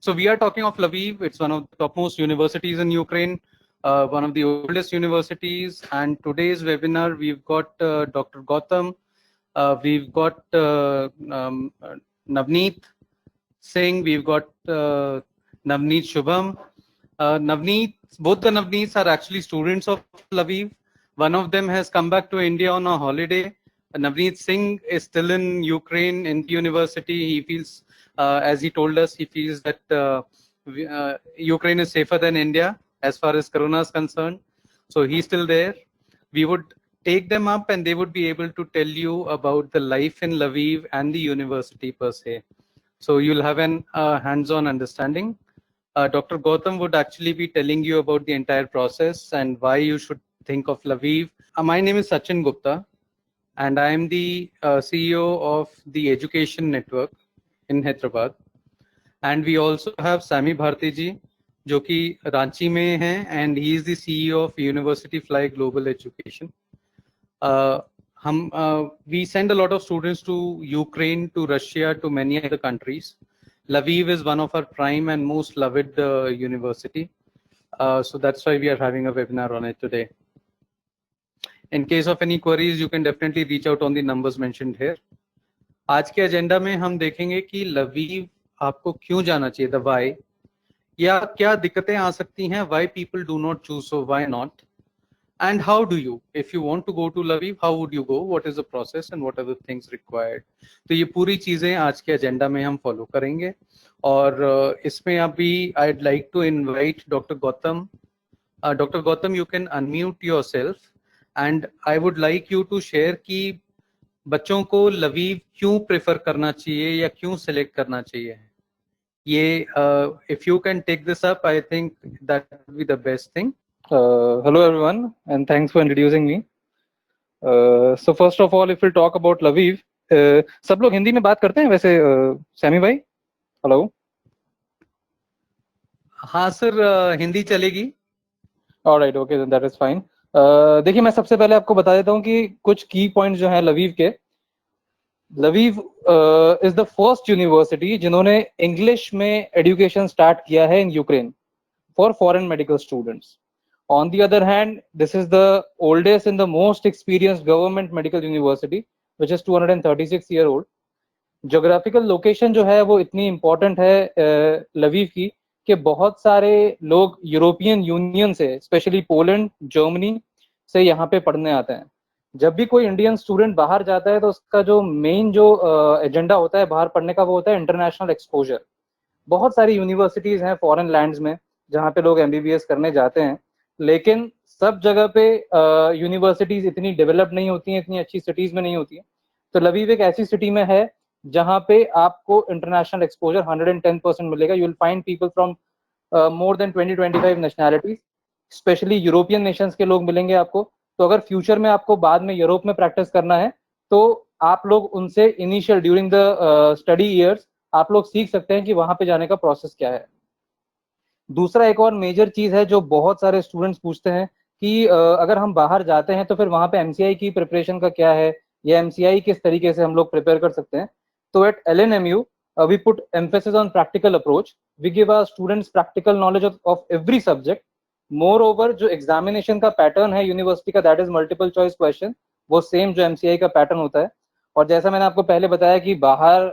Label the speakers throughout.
Speaker 1: So we are talking of Lviv. It's one of the topmost universities in Ukraine, one of the oldest universities. And today's webinar, we've got Dr. Gautam, we've got Navneet Singh, we've got Navneet Shubham. Navneet, both the Navneets are actually students of Lviv. One of them has come back to India on a holiday. Navneet Singh is still in Ukraine in university. He feels, as he told us, he feels that Ukraine is safer than India as far as Corona is concerned. So he's still there. We would take them up and they would be able to tell you about the life in Lviv and the university per se. So you'll have an hands-on understanding. Dr. Gautam would actually be telling you about the entire process and why you should think of Lviv. My name is Sachin Gupta, and I am the CEO of the Education Network in Hyderabad. And we also have Sami Bharti ji, जो कि रांची में हैं, and he is the CEO of University Fly Global Education. We send a lot of students to Ukraine, to Russia, to many other countries. Lviv is one of our prime and most loved university. So that's why we are having a webinar on it today. In case of any queries, you can definitely reach out on the numbers mentioned here. आज के agenda में हम देखेंगे कि Lviv आपको क्यों जाना चाहिए, the why, या क्या दिक्कतें आ सकती हैं, why people do not choose, so why not, and how do you, if you want to go to Lviv, how would you go, what is the process and what are the things required. तो ये पूरी चीजें आज के agenda में हम follow करेंगे. और इसमें अभी I'd like to invite Dr. Gautam. Dr. Gautam, you can unmute yourself and I would like you to share कि बच्चों को लवीव क्यों प्रेफर करना चाहिए या क्यों सेलेक्ट करना चाहिए. ये if you can take this up, I think that would be the best thing.
Speaker 2: Hello everyone and thanks for introducing me. So first of all, if we'll talk about Lviv, सब लोग हिंदी में बात करते हैं वैसे, सैमी भाई? Hello.
Speaker 1: हाँ sir, Hindi चलेगी.
Speaker 2: Alright, okay, then that is fine. देखिए, मैं सबसे पहले आपको बता देता हूँ कि कुछ की पॉइंट्स जो हैं लवीव के. Lviv is the first university जिन्होंने इंग्लिश में एजुकेशन स्टार्ट किया है in Ukraine for foreign medical students. On the other hand, this is the oldest and the most experienced government medical university, which is 236-year-old. Geographical location जो है वो इतनी important है Lviv की कि बहुत सारे लोग यूरोपियन यूनियन से, स्पेशली पोलैंड, जर्मनी से यहाँ पे पढ़ने आते हैं. जब भी कोई इंडियन स्टूडेंट बाहर जाता है तो उसका जो मेन जो एजेंडा होता है बाहर पढ़ने का वो होता है इंटरनेशनल एक्सपोजर. बहुत सारी यूनिवर्सिटीज हैं फॉरेन लैंड्स में जहाँ पे लोग MBBS करने जाते हैं, लेकिन सब जगह पे यूनिवर्सिटीज इतनी डेवलप नहीं होती हैं, इतनी अच्छी सिटीज में नहीं होती हैं. तो लवीव एक ऐसी सिटी में है जहाँ पे आपको इंटरनेशनल एक्सपोजर 110% मिलेगा. You will find people from more than 20-25 nationalities, specially European Nations के लोग मिलेंगे आपको. तो अगर फ्यूचर में आपको बाद में यूरोप में प्रैक्टिस करना है तो आप लोग उनसे initial during the study years आप लोग सीख सकते हैं कि वहां पे जाने का प्रोसेस क्या है. दूसरा एक और मेजर चीज है जो बहुत सारे स्टूडेंट्स पूछते हैं कि अगर हम बाहर जाते हैं तो फिर वहां पे MCI की प्रिपरेशन का क्या है, या MCI किस तरीके से हम लोग प्रिपेयर कर सकते हैं. तो eight LNMU we put emphasis on practical approach. We give our students practical knowledge of every subject. Moreover, जो एग्जामिनेशन का पैटर्न है यूनिवर्सिटी का, that is multiple choice question, वो सेम जो MCI का पैटर्न होता है. और जैसा मैंने आपको पहले बताया कि बाहर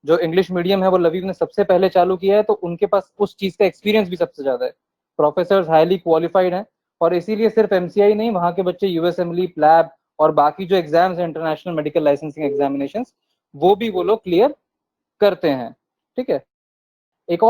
Speaker 2: जो इंग्लिश मीडियम है वो लवीव ने सबसे पहले चालू किया है, तो उनके पास उस चीज का एक्सपीरियंस भी सबसे ज्यादा है. प्रोफेसर्स हाईली क्वालिफाइड हैं और इसीलिए सिर्फ MCI नहीं, वहाँ के बच्चे USMLE, प्लैब और बाकी जो एग्जाम्स हैं, इंटरनेशनल मेडिकल लाइसेंसिंग एग्जामिनेशंस, वो भी वो लोग क्लियर करते हैं. ठीक है. एक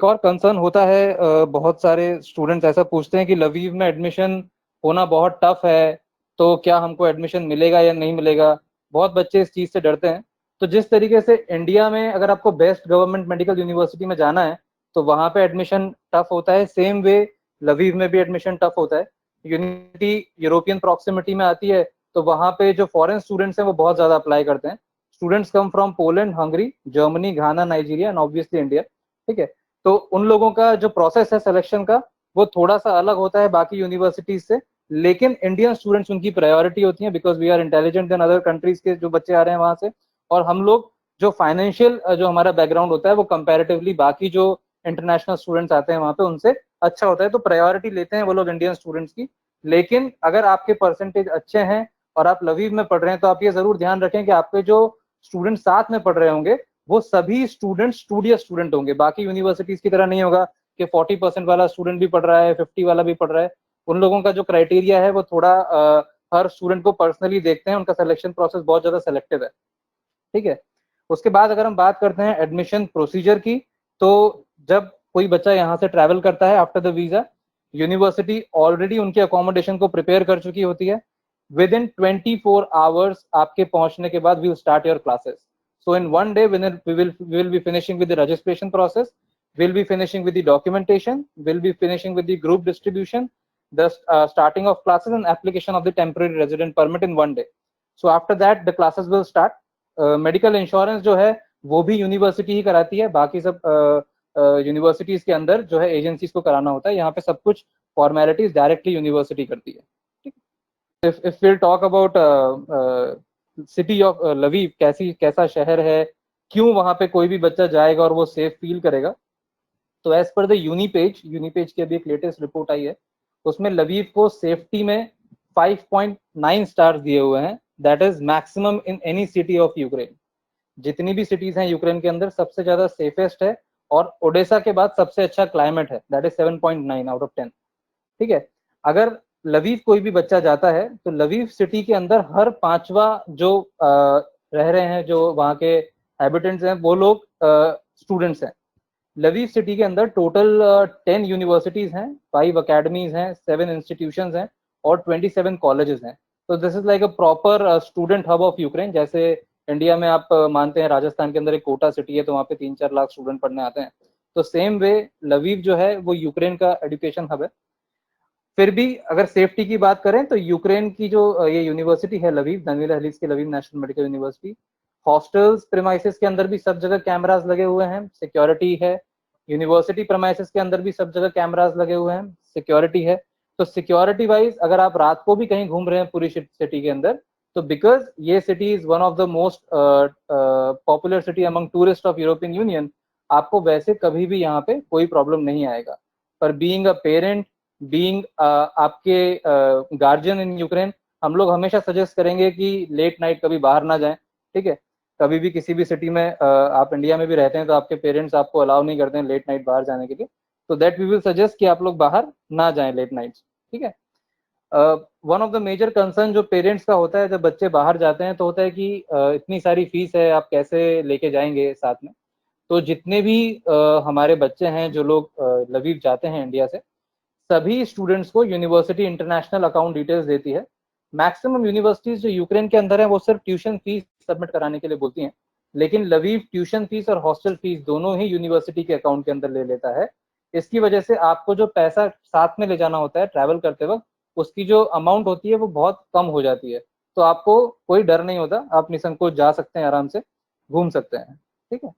Speaker 2: और कंसर्न होता है, बहुत सारे स्टूडेंट्स ऐसा पूछते हैं कि लवीव में एडमिशन होना बहुत टफ है, तो क्या हमको एडमिशन मिलेगा या नहीं मिलेगा. बहुत बच्चे इस चीज से डरते हैं. तो जिस तरीके से इंडिया में अगर आपको बेस्ट गवर्नमेंट मेडिकल यूनिवर्सिटी में जाना है तो वहां पे एडमिशन टफ होता है, सेम वे लवीव में भी एडमिशन टफ होता है. यूनिटी यूरोपियन प्रॉक्सिमिटी में आती है तो वहां पे जो फॉरेन स्टूडेंट्स हैं वो बहुत ज्यादा अप्लाई करते हैं. Students come from Poland, Hungary, Germany, Ghana, Nigeria and obviously India. ठीक है. तो उन लोगों का जो प्रोसेस है सिलेक्शन का वो थोड़ा सा अलग होता है बाकी यूनिवर्सिटीज से, लेकिन इंडियन स्टूडेंट्स उनकी प्रायोरिटी होती है because we are intelligent than other countries के जो बच्चे आ रहे हैं वहां से. और हम लोग जो फाइनेंशियल जो हमारा बैकग्राउंड होता है वो कंपैरेटिवली बाकी जो इंटरनेशनल स्टूडेंट्स आते हैं वहाँ पे उनसे अच्छा होता है, तो प्रायोरिटी लेते हैं वो लोग इंडियन स्टूडेंट्स की। लेकिन अगर आपके परसेंटेज अच्छे हैं और आप लवीव में पढ़ रहे हैं तो आप ये जरूर ध्यान रखें कि आपके जो स्टूडेंट साथ में पढ़ रहे होंगे वो सभी स्टूडेंट स्टूडियस स्टूडेंट होंगे। बाकी यूनिवर्सिटीज की तरह नहीं होगा कि 40% वाला स्टूडेंट भी पढ़ रहा है, 50 वाला भी पढ़ रहा है। उन लोगों का जो क्राइटेरिया है वो थोड़ा हर स्टूडेंट को पर्सनली देखते हैं, उनका सिलेक्शन प्रोसेस बहुत ज्यादा सेलेक्टिव है, ठीक है। उसके बाद अगर हम बात करते हैं एडमिशन प्रोसीजर की, तो जब कोई बच्चा यहाँ से ट्रैवल करता है after the visa, university already उनके अकोमोडेशन को प्रिपेयर कर चुकी होती है। विद इन 24 आवर्स आपके पहुंचने के बाद we will start your classes. So in one day, we will be finishing with the registration process. We'll be finishing with the documentation. We'll be finishing with the group distribution, the starting of classes and application of the temporary resident permit in one day. So after that, the classes will start. Medical insurance जो है वो भी university ही कराती है, बाकी सब universities के अंदर जो है एजेंसीज को कराना होता है। यहाँ पे सब कुछ फॉर्मेलिटीज डायरेक्टली यूनिवर्सिटी करती है, ठीक। if we'll talk about city of Lviv, कैसा शहर है, क्यों वहां पे कोई भी बच्चा जाएगा और वो सेफ फील करेगा, तो एज पर द यूनिपेज की अभी एक लेटेस्ट रिपोर्ट आई है, उसमें लवीव को सेफ्टी में 5.9 स्टार्स दिए हुए हैं। That is maximum in any city of Ukraine. जितनी भी सिटीज हैं यूक्रेन के अंदर सबसे ज्यादा सेफेस्ट है, और ओडेसा के बाद सबसे अच्छा क्लाइमेट है, दैट इज 7.9 आउट ऑफ 10, ठीक है। अगर लवीव कोई भी बच्चा जाता है तो लवीव सिटी के अंदर हर पांचवा जो रह रहे हैं, जो वहाँ के हैबिटेंट्स हैं, वो लोग स्टूडेंट्स हैं। लवीव सिटी के अंदर टोटल 10 यूनिवर्सिटीज हैं, 5 अकेडमीज हैं, 7 इंस्टीट्यूशंस हैं और 27 कॉलेजेस हैं। तो this is like a proper student hub of Ukraine. जैसे इंडिया में आप मानते हैं राजस्थान के अंदर एक कोटा सिटी है तो वहाँ पे 3-4 लाख स्टूडेंट पढ़ने आते हैं, तो सेम वे लवीव जो है वो यूक्रेन का एजुकेशन हब है। फिर भी अगर सेफ्टी की बात करें तो यूक्रेन की जो ये यूनिवर्सिटी है लवीव, दानिल अलीस की Lviv National Medical university, hostels premises के अंदर भी सब जगह कैमरास लगे हुए हैं, सिक्योरिटी है। यूनिवर्सिटी प्रेमाइसेस के अंदर भी सब जगह कैमरास लगे हुए हैं, सिक्योरिटी है। तो सिक्योरिटी वाइज अगर आप रात को भी कहीं घूम रहे हैं पूरी सिटी के अंदर, तो बिकॉज ये city is one of the most popular city among tourist of European union, आपको वैसे कभी भी यहाँ पे कोई प्रॉब्लम नहीं आएगा। पर बीइंग अ पेरेंट, बीइंग आपके गार्जियन इन यूक्रेन, हम लोग हमेशा सजेस्ट करेंगे कि लेट नाइट कभी बाहर ना जाएं, ठीक है। कभी भी किसी भी सिटी में आप इंडिया में भी रहते हैं तो आपके पेरेंट्स आपको अलाउ नहीं करते हैं लेट नाइट बाहर जाने के लिए, तो दैट वी विल सजेस्ट कि आप लोग बाहर ना जाएं लेट नाइट्स, ठीक है। One of the major concern जो पेरेंट्स का होता है जब बच्चे बाहर जाते हैं तो होता है कि इतनी सारी फीस है, आप कैसे लेके जाएंगे साथ में। तो जितने भी हमारे बच्चे हैं जो लोग लवीव जाते हैं इंडिया से, सभी स्टूडेंट्स को यूनिवर्सिटी इंटरनेशनल अकाउंट डिटेल्स देती है। मैक्सिमम यूनिवर्सिटीज जो यूक्रेन के अंदर है वो सिर्फ ट्यूशन फीस सबमिट कराने के लिए बोलती हैं, लेकिन लवीव ट्यूशन फीस और हॉस्टल फीस दोनों ही यूनिवर्सिटी के अकाउंट के अंदर ले लेता है। इसकी वजह से आपको जो पैसा साथ में ले जाना होता है ट्रैवल करते वक्त, उसकी जो अमाउंट होती है वो बहुत कम हो जाती है। तो आपको कोई डर नहीं होता, आप निसंकोच जा सकते हैं, आराम से घूम सकते हैं, ठीक है।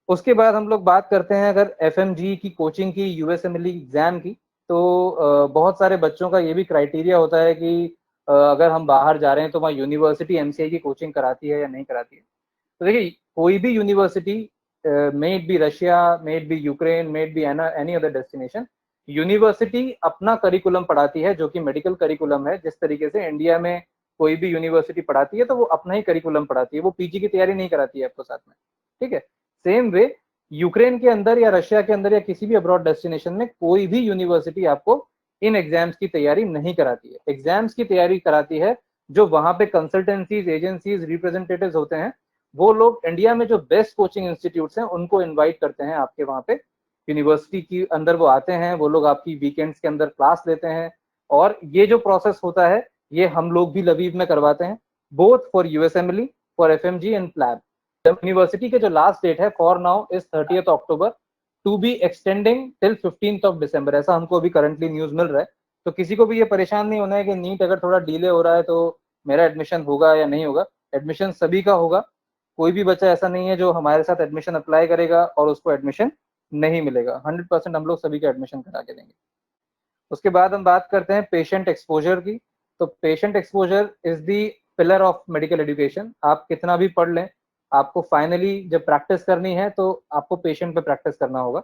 Speaker 2: उसके बाद हम लोग बात करते हैं अगर एफएमजी की कोचिंग की, यूएसएमएलई एग्जाम की, तो बहुत सारे बच्चों का ये भी क्राइटेरिया होता है कि अगर हम बाहर जा रहे हैं तो वहाँ यूनिवर्सिटी एमसीआई की कोचिंग कराती है या नहीं कराती है। तो देखिए, कोई भी university, may it be Russia, may it be Ukraine, may it be any other destination, university अपना करिकुलम पढ़ाती है जो कि मेडिकल करिकुलम है। जिस तरीके से इंडिया में कोई भी यूनिवर्सिटी पढ़ाती है तो वो अपना ही करिकुलम पढ़ाती है, वो पीजी की तैयारी नहीं कराती है आपको साथ में, ठीक है। सेम वे यूक्रेन के अंदर या रशिया के अंदर या किसी भी अब्रॉड डेस्टिनेशन में कोई भी यूनिवर्सिटी आपको इन एग्जाम्स की तैयारी नहीं कराती है। एग्जाम्स की तैयारी कराती है जो वहां पे कंसल्टेंसीज, एजेंसीज, रिप्रेजेंटेटिव्स होते हैं, वो लोग इंडिया में जो बेस्ट कोचिंग इंस्टीट्यूट्स हैं उनको इनवाइट करते हैं आपके वहां पे यूनिवर्सिटी के अंदर। वो आते हैं, वो लोग आपकी वीकेंड्स के अंदर क्लास लेते हैं, और ये जो प्रोसेस होता है ये हम लोग भी लवीव में करवाते हैं, both for USMLE, for FMG and PLAB. University के जो लास्ट डेट है for now is 30th October, to be extending till 15th of December, ऐसा हमको अभी करंटली न्यूज मिल रहा है। तो किसी को भी ये परेशान नहीं होना है कि नीट अगर थोड़ा डिले हो रहा है तो मेरा एडमिशन होगा या नहीं होगा। एडमिशन सभी का होगा, कोई भी बच्चा ऐसा नहीं है जो हमारे साथ एडमिशन अप्लाई करेगा और उसको एडमिशन नहीं मिलेगा। 100% हम लोग सभी का एडमिशन करा के देंगे। उसके बाद हम बात करते हैं पेशेंट एक्सपोजर की। तो patient exposure is the pillar of medical education. आप कितना भी पढ़ लें, आपको फाइनली जब प्रैक्टिस करनी है तो आपको पेशेंट पे प्रैक्टिस करना होगा।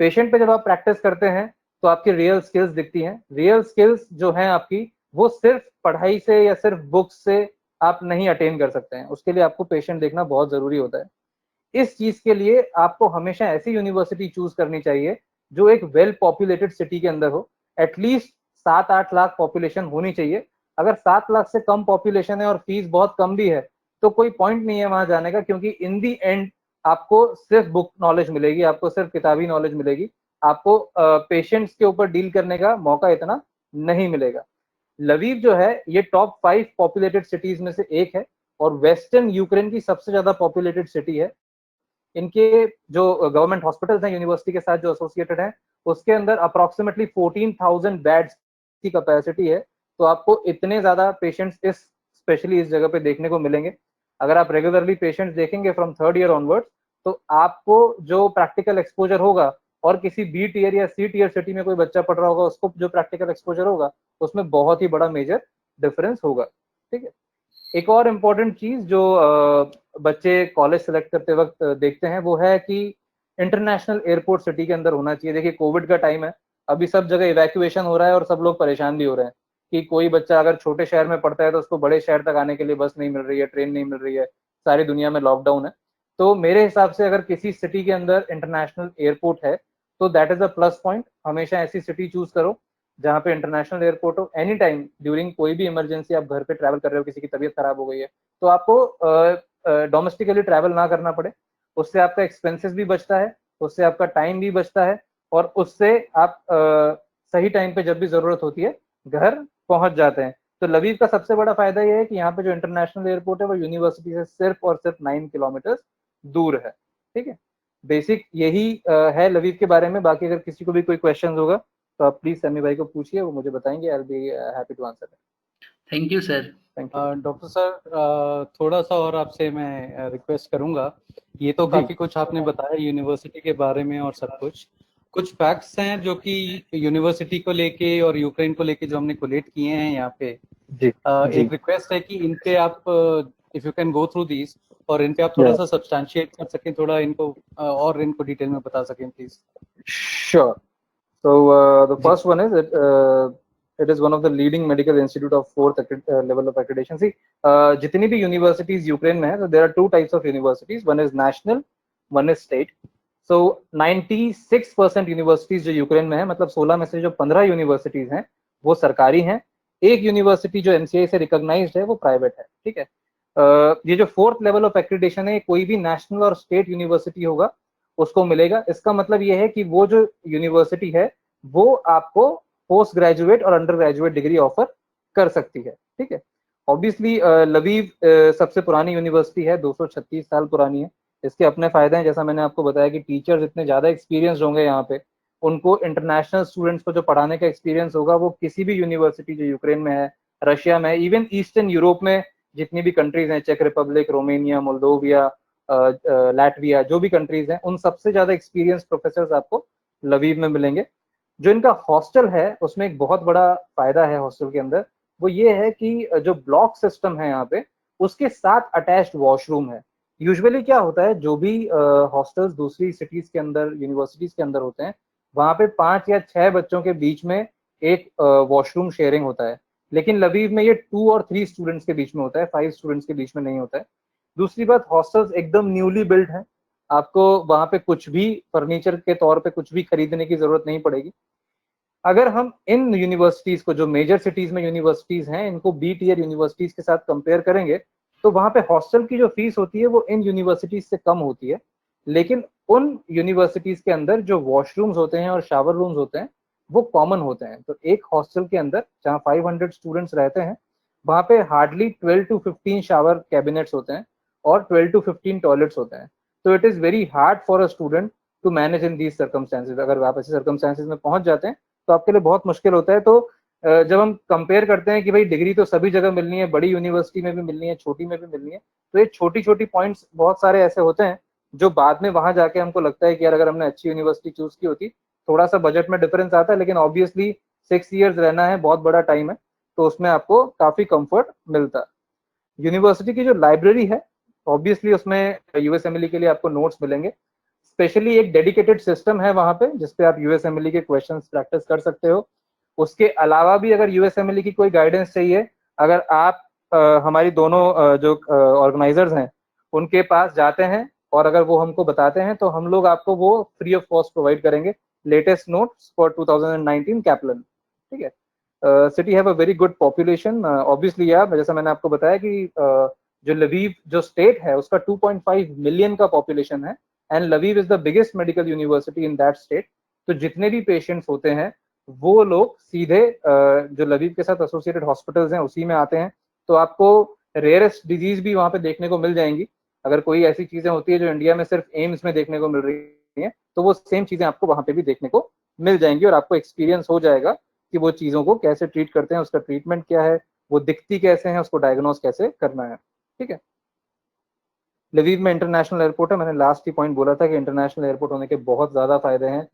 Speaker 2: पेशेंट पे जब आप प्रैक्टिस करते हैं तो आपकी रियल स्किल्स दिखती हैं। रियल स्किल्स जो हैं आपकी, वो सिर्फ पढ़ाई से या सिर्फ बुक्स से आप नहीं अटेन कर सकते हैं, उसके लिए आपको पेशेंट देखना बहुत जरूरी होता है। इस चीज के लिए आपको हमेशा ऐसी यूनिवर्सिटी चूज करनी चाहिए जो एक वेल पॉपुलेटेड सिटी के अंदर हो। एटलीस्ट 7-8 लाख पॉपुलेशन होनी चाहिए। अगर 7 लाख से कम पॉपुलेशन है और फीस बहुत कम भी है तो कोई पॉइंट नहीं है वहां जाने का, क्योंकि इन दी एंड आपको सिर्फ बुक नॉलेज मिलेगी, आपको सिर्फ किताबी नॉलेज मिलेगी, आपको पेशेंट्स के ऊपर डील करने का मौका इतना नहीं मिलेगा। लवीव जो है ये टॉप 5 पॉपुलेटेड सिटीज में से एक है और वेस्टर्न यूक्रेन की सबसे ज्यादा पॉपुलेटेड सिटी है। इनके जो गवर्नमेंट हॉस्पिटल्स हैं यूनिवर्सिटी के साथ जो एसोसिएटेड हैं, उसके अंदर अप्रोक्सीमेटली 14,000 बेड्स की कैपेसिटी है। तो आपको इतने ज्यादा पेशेंट्स स्पेशली इस जगह पे देखने को मिलेंगे। अगर आप रेगुलरली पेशेंट्स देखेंगे फ्रॉम 3rd ईयर ऑनवर्ड्स, तो आपको जो प्रैक्टिकल एक्सपोजर होगा और किसी बी टीयर या सी टीयर सिटी में कोई बच्चा पढ़ रहा होगा उसको जो प्रैक्टिकल एक्सपोजर होगा उसमें बहुत ही बड़ा मेजर डिफरेंस होगा। ठीक है। एक और इम्पोर्टेंट चीज जो बच्चे कॉलेज सेलेक्ट करते वक्त देखते हैं वो है कि इंटरनेशनल एयरपोर्ट सिटी के अंदर होना चाहिए। देखिए कोविड का टाइम है, अभी सब जगह इवैक्यूएशन हो रहा है और सब लोग परेशान भी हो रहे हैं कि कोई बच्चा अगर छोटे शहर में पढ़ता है तो उसको बड़े शहर तक आने के लिए बस नहीं मिल रही है, ट्रेन नहीं मिल रही है, सारी दुनिया में लॉकडाउन है। तो मेरे हिसाब से अगर किसी सिटी के अंदर इंटरनेशनल एयरपोर्ट है तो that is a plus point. हमेशा ऐसी सिटी चूज करो जहाँ पे इंटरनेशनल एयरपोर्ट हो। एनी टाइम ड्यूरिंग कोई भी इमरजेंसी आप घर पे ट्रैवल कर रहे हो, किसी की तबीयत खराब हो गई है, तो आपको डोमेस्टिकली ट्रैवल ना करना पड़े। उससे आपका एक्सपेंसेस भी बचता है, उससे आपका टाइम भी बचता है और उससे आप सही टाइम पे जब भी जरूरत होती है घर पहुंच जाते हैं। तो लवीव का सबसे बड़ा फायदा यह है कि यहाँ पे जो इंटरनेशनल एयरपोर्ट है वो यूनिवर्सिटी से सिर्फ और सिर्फ 9 किलोमीटर दूर है। ठीक है। बेसिक यही है लवीव के बारे में। बाकी अगर किसी को भी कोई क्वेश्चन होगा तो आप प्लीज समी भाई को पूछिए, वो मुझे बताएंगे। I will be happy to answer.
Speaker 3: Thank you sir.
Speaker 2: Thank you.
Speaker 1: Doctor sir, थोड़ा सा और आपसे मैं रिक्वेस्ट करूंगा। ये तो
Speaker 2: जी।
Speaker 1: काफी कुछ आपने बताया यूनिवर्सिटी के बारे में और सब कुछ फैक्ट्स हैं जो कि यूनिवर्सिटी को लेके और यूक्रेन को लेके जो हमने कोलेट किए हैं यहाँ पे।
Speaker 2: जी जी
Speaker 1: एक रिक्वेस्ट है कि इन पे आप if you can go through these और इन पे आप थोड़ा सा सब्सटैंशिएट कर सकें, थोड़ा इनको और इनको डिटेल में बता सकें please.
Speaker 2: Sure. So the first one is it is one of the leading medical institute of 4th level of accreditation. See, जितनी भी universities यूक्रेन में है, so there are two types of universities. One is national, one is state. So 96% universities जो Ukraine में है, मतलब 16 में से जो 15 universities हैं वो सरकारी हैं। एक यूनिवर्सिटी जो MCI से रिकॉग्नाइज्ड है वो प्राइवेट है। ठीक है। ये जो 4th लेवल ऑफ एक्रेडिटेशन है कोई भी नेशनल और स्टेट यूनिवर्सिटी होगा उसको मिलेगा। इसका मतलब ये है कि वो जो यूनिवर्सिटी है वो आपको पोस्ट ग्रेजुएट और अंडर ग्रेजुएट डिग्री ऑफर कर सकती है। ठीक है। ऑब्वियसली लवीव सबसे पुरानी यूनिवर्सिटी है, 236 साल पुरानी है। इसके अपने फायदे हैं, जैसा मैंने आपको बताया कि टीचर्स इतने ज्यादा एक्सपीरियंस होंगे यहाँ पे, उनको इंटरनेशनल स्टूडेंट्स को जो पढ़ाने का एक्सपीरियंस होगा वो किसी भी यूनिवर्सिटी जो यूक्रेन में है, रशिया में है, इवन ईस्टर्न यूरोप में जितनी भी कंट्रीज हैं, चेक रिपब्लिक, रोमेनिया, मोल्दोविया, लैटविया, जो भी कंट्रीज हैं, उन सबसे ज्यादा एक्सपीरियंस प्रोफेसर आपको लवीव में मिलेंगे। जो इनका हॉस्टल है उसमें एक बहुत बड़ा फायदा है हॉस्टल के अंदर, वो ये है कि जो ब्लॉक सिस्टम है यहाँ पे उसके साथ अटैच्ड वॉशरूम है। यूजुअली क्या होता है, जो भी हॉस्टल्स दूसरी सिटीज के अंदर, यूनिवर्सिटीज के अंदर होते हैं, वहां पे 5 या 6 बच्चों के बीच में एक वॉशरूम शेयरिंग होता है। लेकिन लवीव में ये 2 और 3 स्टूडेंट्स के बीच में होता है, 5 स्टूडेंट्स के बीच में नहीं होता है। दूसरी बात, हॉस्टल्स एकदम न्यूली बिल्ट हैं, आपको वहां पे कुछ भी फर्नीचर के तौर पे कुछ भी खरीदने की जरूरत नहीं पड़ेगी। अगर हम इन यूनिवर्सिटीज को, जो मेजर सिटीज में यूनिवर्सिटीज हैं, इनको बी टीयर यूनिवर्सिटीज के साथ कंपेयर करेंगे तो वहां पे हॉस्टल की जो फीस होती है वो इन यूनिवर्सिटीज से कम होती है। लेकिन उन यूनिवर्सिटीज के अंदर जो वॉशरूम्स होते हैं और शावर रूम्स होते हैं वो कॉमन होते हैं। तो एक हॉस्टल के अंदर जहाँ 500 स्टूडेंट्स रहते हैं वहां पे हार्डली 12 to 15 शावर कैबिनेट्स होते हैं और 12 to 15 टॉयलेट्स होते हैं। तो it is very hard for a student to manage in these circumstances. अगर आप ऐसे सर्कमस्टेंसेज में पहुंच जाते हैं तो आपके लिए बहुत मुश्किल होता है। तो जब हम कंपेयर करते हैं कि भाई डिग्री तो सभी जगह मिलनी है, बड़ी यूनिवर्सिटी में भी मिलनी है, छोटी में भी मिलनी है, तो ये छोटी छोटी पॉइंट्स बहुत सारे ऐसे होते हैं जो बाद में वहां जाके हमको लगता है कि यार अगर हमने अच्छी यूनिवर्सिटी चूज की होती, थोड़ा सा बजट में डिफरेंस आता है, लेकिन ऑब्वियसली 6 ईयर्स रहना है, बहुत बड़ा टाइम है, तो उसमें आपको काफी कंफर्ट मिलता है। यूनिवर्सिटी की जो लाइब्रेरी है ऑब्वियसली उसमें यूएसएमएलई के लिए आपको नोट्स मिलेंगे, स्पेशली एक डेडिकेटेड सिस्टम है वहां पे जिसपे आप यूएसएमएलई के क्वेश्चंस प्रैक्टिस कर सकते हो। उसके अलावा भी अगर यूएसएमएलई की कोई गाइडेंस चाहिए, अगर आप हमारी दोनों जो ऑर्गेनाइजर्स हैं उनके पास जाते हैं और अगर वो हमको बताते हैं तो हम लोग आपको वो फ्री ऑफ कॉस्ट प्रोवाइड करेंगे, लेटेस्ट नोट्स फॉर 2019 कैपलन। ठीक है, city have a very good population obviously यार, जैसा मैंने आपको बताया कि जो लवीव जो स्टेट है उसका 2.5 मिलियन का पॉपुलेशन है and Lviv is the biggest medical university in that state. तो जितने भी पेशेंट्स होते हैं वो लोग सीधे जो लवीव के साथ एसोसिएटेड हॉस्पिटल्स हैं उसी में आते हैं। तो आपको रेयरेस्ट डिजीज भी वहां पे देखने को मिल जाएंगी। अगर कोई ऐसी चीजें होती है जो इंडिया में सिर्फ एम्स में देखने को मिल रही है तो वो सेम चीजें आपको वहां पे भी देखने को मिल जाएंगी और आपको एक्सपीरियंस हो जाएगा कि वो चीजों को कैसे ट्रीट करते हैं, उसका ट्रीटमेंट क्या है, वो दिखती कैसे है, उसको डायग्नोज कैसे करना है। ठीक है, लवीव में इंटरनेशनल एयरपोर्ट है, मैंने लास्ट ही पॉइंट बोला था कि इंटरनेशनल एयरपोर्ट होने के बहुत ज्यादा फायदे हैं।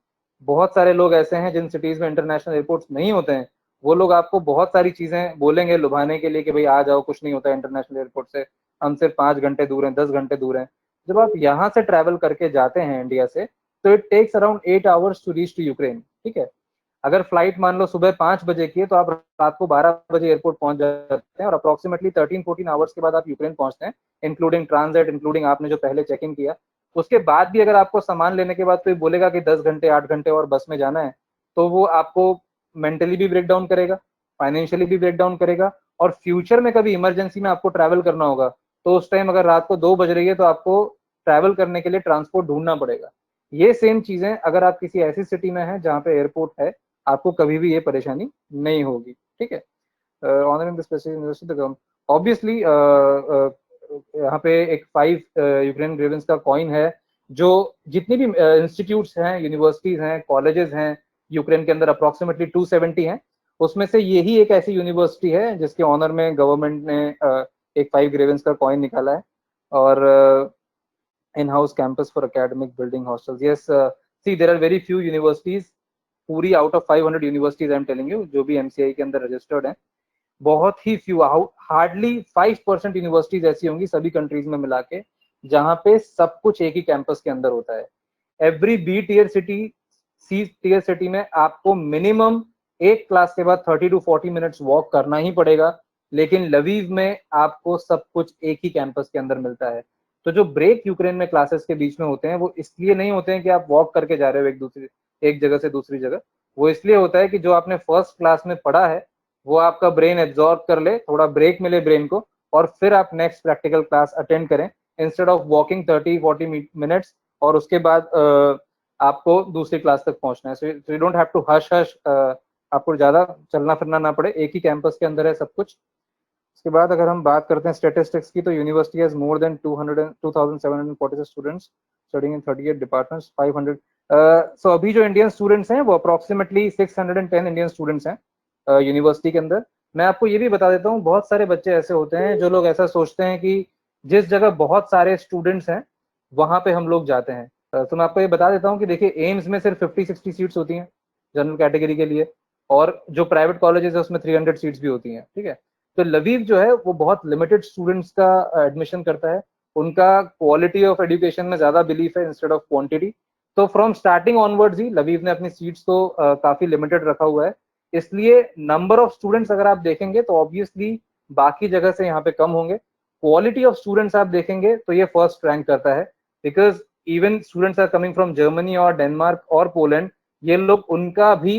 Speaker 2: बहुत सारे लोग ऐसे हैं जिन सिटीज में इंटरनेशनल एयरपोर्ट्स नहीं होते हैं, वो लोग आपको बहुत सारी चीजें बोलेंगे लुभाने के लिए कि भाई आ जाओ, कुछ नहीं होता है इंटरनेशनल एयरपोर्ट से, हम सिर्फ 5 घंटे दूर हैं, 10 घंटे दूर हैं। जब आप यहाँ से ट्रैवल करके जाते हैं इंडिया से, तो it takes around 8 hours to reach to Ukraine. ठीक है, अगर फ्लाइट मान लो सुबह 5 बजे की है तो आप रात को 12 बजे एयरपोर्ट पहुंच जाते हैं और अप्रोक्सीमेटली 13-14 आवर्स के बाद आप यूक्रेन पहुंचते हैं, इंक्लूडिंग ट्रांजिट, इंक्लूडिंग आपने जो पहले चेक इन किया। उसके बाद भी अगर आपको सामान लेने के बाद कोई बोलेगा कि 10 घंटे 8 घंटे और बस में जाना है, तो वो आपको मेंटली भी ब्रेक डाउन करेगा, फाइनेंशियली भी ब्रेक डाउन करेगा। और फ्यूचर में कभी इमरजेंसी में आपको ट्रैवल करना होगा तो उस टाइम अगर रात को 2 बज रही है तो आपको ट्रैवल करने के लिए ट्रांसपोर्ट ढूंढना पड़ेगा। ये सेम चीजें अगर आप किसी ऐसी सिटी में है जहाँ पे एयरपोर्ट है, आपको कभी भी ये परेशानी नहीं होगी। ठीक है, honouring the specific university obviously यहाँ पे एक 5 यूक्रेन ग्रेवेंस का कॉइन है, जो जितनी भी इंस्टीट्यूट्स हैं, यूनिवर्सिटीज हैं, कॉलेजेस हैं यूक्रेन के अंदर अप्रोक्सीमेटली 270 हैं, उसमें से यही एक ऐसी यूनिवर्सिटी है जिसके ऑनर में गवर्नमेंट ने एक 5 ग्रेवेंस का कॉइन निकाला है। और in-house campus for academic building hostels, yes, see there are very few universities, पूरी out of 500 universities I am telling you जो भी एमसीआई के अंदर रजिस्टर्ड हैं, बहुत ही फ्यू, हार्डली 5% यूनिवर्सिटीज ऐसी होंगी सभी कंट्रीज में मिला के जहां पे सब कुछ एक ही कैंपस के अंदर होता है। एवरी बी टीयर सिटी, सी टीयर सिटी में आपको मिनिमम एक क्लास के बाद 30 to 40 मिनट्स वॉक करना ही पड़ेगा, लेकिन लवीव में आपको सब कुछ एक ही कैंपस के अंदर मिलता है। तो जो ब्रेक यूक्रेन में क्लासेस के बीच में होते हैं वो इसलिए नहीं होते हैं कि आप वॉक करके जा रहे हो एक जगह से दूसरी जगह, वो इसलिए होता है कि जो आपने फर्स्ट क्लास में पढ़ा है वो आपका ब्रेन एब्जॉर्ब कर ले, थोड़ा ब्रेक मिले ब्रेन को, और फिर आप नेक्स्ट प्रैक्टिकल क्लास अटेंड करें इंस्टेड ऑफ वॉकिंग 30-40 मिनट्स और उसके बाद आपको दूसरी क्लास तक पहुंचना है। So you don't have to hush hush, आपको ज्यादा चलना फिरना ना पड़े, एक ही कैंपस के अंदर है सब कुछ। उसके बाद अगर हम बात करते हैं स्टैटिस्टिक्स की, तो university has more than 2746 students studying in 38 departments, 500। सो अभी जो इंडियन स्टूडेंट्स हैं वो अप्रोक्सीमेटली 610 इंडियन स्टूडेंट्स हैं यूनिवर्सिटी के अंदर। मैं आपको ये भी बता देता हूँ, बहुत सारे बच्चे ऐसे होते हैं जो लोग ऐसा सोचते हैं कि जिस जगह बहुत सारे स्टूडेंट्स हैं वहां पे हम लोग जाते हैं। तो मैं आपको ये बता देता हूँ कि देखिए एम्स में सिर्फ 50-60 सीट्स होती हैं जनरल कैटेगरी के लिए, और जो प्राइवेट कॉलेजेस है उसमें 300 सीट्स भी होती हैं। ठीक है, तो लवीव जो है वो बहुत लिमिटेड स्टूडेंट्स का एडमिशन करता है, उनका क्वालिटी ऑफ एजुकेशन में ज्यादा बिलीफ है इंस्टेड ऑफ क्वांटिटी। तो from starting onwards he Lviv ने अपनी सीट्स को काफी लिमिटेड रखा हुआ है, इसलिए नंबर ऑफ स्टूडेंट्स अगर आप देखेंगे तो ऑब्वियसली बाकी जगह से यहाँ पे कम होंगे। क्वालिटी ऑफ स्टूडेंट्स आप देखेंगे तो ये फर्स्ट रैंक करता है, because even students are coming from Germany और डेनमार्क और पोलैंड, ये लोग उनका भी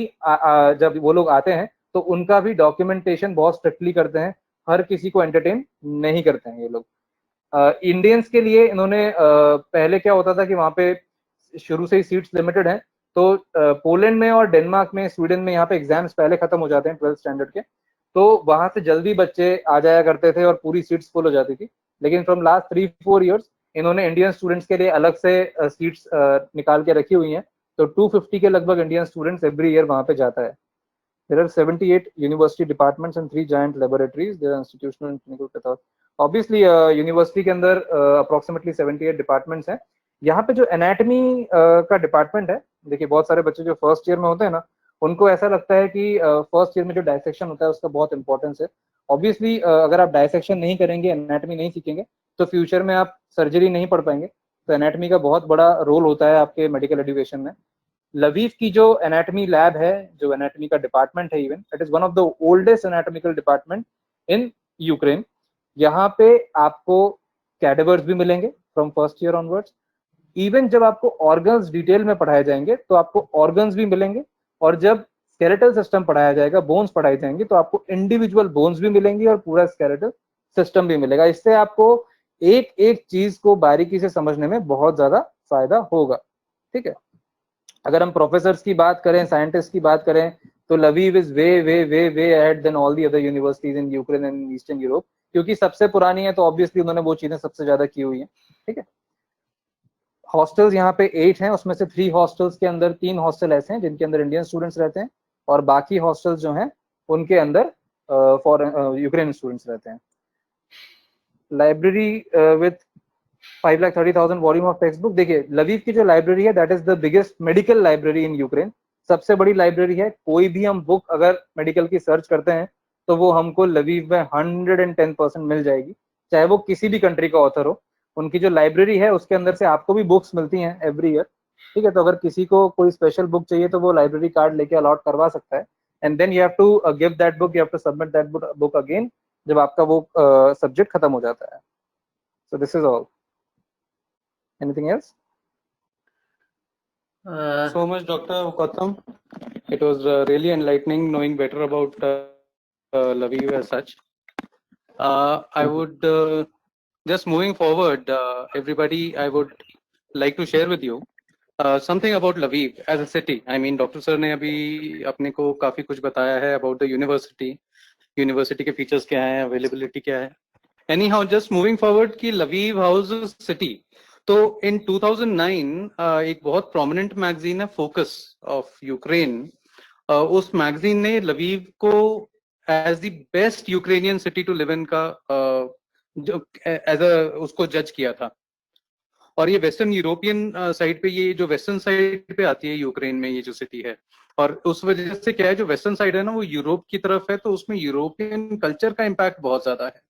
Speaker 2: जब वो लोग आते हैं तो उनका भी डॉक्यूमेंटेशन बहुत स्ट्रिक्टली करते हैं, हर किसी को एंटरटेन नहीं करते हैं ये लोग। इंडियंस के लिए इन्होंने पहले क्या होता था कि वहां पे शुरू से ही सीट्स लिमिटेड हैं, तो पोलैंड में और डेनमार्क में, स्वीडन में यहाँ पे एग्जाम्स पहले खत्म हो जाते हैं 12th स्टैंडर्ड के, तो वहां से जल्दी बच्चे आ जाया करते थे और पूरी सीट्स फुल हो जाती थी। लेकिन फ्रॉम लास्ट 3-4 ईयर्स इन्होंने इंडियन स्टूडेंट्स के लिए अलग से सीट्स निकाल के रखी हुई हैं, तो 250 के लगभग इंडियन स्टूडेंट्स एवरी ईयर वहां पे जाता है। There are 78 university departments and 3 giant laboratories. There are institutional and clinical pathology. Obviously, university के अंदर approximately 78 डिपार्टमेंट्स हैं। यहाँ पे जो एनाटमी का डिपार्टमेंट है, देखिए बहुत सारे बच्चे जो फर्स्ट ईयर में होते हैं ना, उनको ऐसा लगता है कि फर्स्ट ईयर में जो डायसेक्शन होता है उसका बहुत इंपॉर्टेंस है। ऑब्वियसली अगर आप डायसेक्शन नहीं करेंगे, एनाटमी नहीं सीखेंगे, तो फ्यूचर में आप सर्जरी नहीं पढ़ पाएंगे। तो एनाटमी का बहुत बड़ा रोल होता है आपके मेडिकल एजुकेशन में। लवीव की जो एनाटमी लैब है, जो एनाटमी का डिपार्टमेंट है, even it is one of the oldest anatomical department in Ukraine. यहाँ पे आपको कैडेवर्स भी मिलेंगे from first year onwards. Even जब आपको ऑर्गन्स डिटेल में पढ़ाए जाएंगे तो आपको ऑर्गन्स भी मिलेंगे, और जब स्केलेटल सिस्टम पढ़ाया जाएगा, बोन्स पढ़ाए जाएंगे, तो आपको इंडिविजुअल बोन्स भी मिलेंगी और पूरा स्केलेटल सिस्टम भी मिलेगा। इससे आपको एक एक चीज को बारीकी से समझने में बहुत ज्यादा फायदा होगा। ठीक है, अगर हम प्रोफेसर्स की बात करें, साइंटिस्ट की बात करें, तो Lviv is way way way way ahead than all the other universities in Ukraine and Eastern Europe, क्योंकि सबसे पुरानी है तो ऑब्वियसली उन्होंने वो चीजें सबसे ज्यादा की हुई है। ठीक है, हॉस्टल्स यहाँ पे 8 हैं, उसमें से 3 हॉस्टल्स के अंदर 3 हॉस्टल ऐसे हैं जिनके अंदर इंडियन स्टूडेंट्स रहते हैं, और बाकी हॉस्टल्स जो हैं उनके अंदर फॉरेन यूक्रेन स्टूडेंट्स रहते हैं। Library with 5,30,000 volume of text book. देखिए, लवीव की जो लाइब्रेरी है that is the biggest medical library in Ukraine. सबसे बड़ी लाइब्रेरी है। कोई भी हम बुक अगर मेडिकल की सर्च करते हैं तो वो हमको लवीव में 110% मिल जाएगी, चाहे वो किसी भी कंट्री का ऑथर हो। उनकी जो लाइब्रेरी है उसके अंदर से आपको भी बुक्स मिलती हैं एवरी ईयर। ठीक है, तो अगर किसी को कोई स्पेशल बुक चाहिए तो वो लाइब्रेरी कार्ड लेके अलॉट करवा सकता है, and then you have to give that book, you have to submit that book again जब आपका वो सब्जेक्ट खत्म हो जाता है। So this is all. Anything else?
Speaker 1: So much, Dr. Gautam. It was really enlightening knowing better about Lviv as such. I would just moving forward, everybody, I would like to share with you something about Lviv as a city. I mean, Dr. Sir ने अभी अपने को काफी कुछ बताया है about the university. University के features क्या हैं, availability क्या है. Anyhow, just moving forward कि Lviv houses city. तो इन 2009 एक बहुत प्रोमिनेंट मैगजीन है फोकस ऑफ यूक्रेन, उस मैगजीन ने लवीव को as the best Ukrainian city to live in का जो एज अ उसको जज किया था। और ये वेस्टर्न यूरोपियन साइड पे, ये जो वेस्टर्न साइड पे आती है यूक्रेन में ये जो सिटी है, और उस वजह से क्या है, जो वेस्टर्न साइड है ना वो यूरोप की तरफ है, तो उसमें यूरोपियन कल्चर का इम्पैक्ट बहुत ज्यादा है।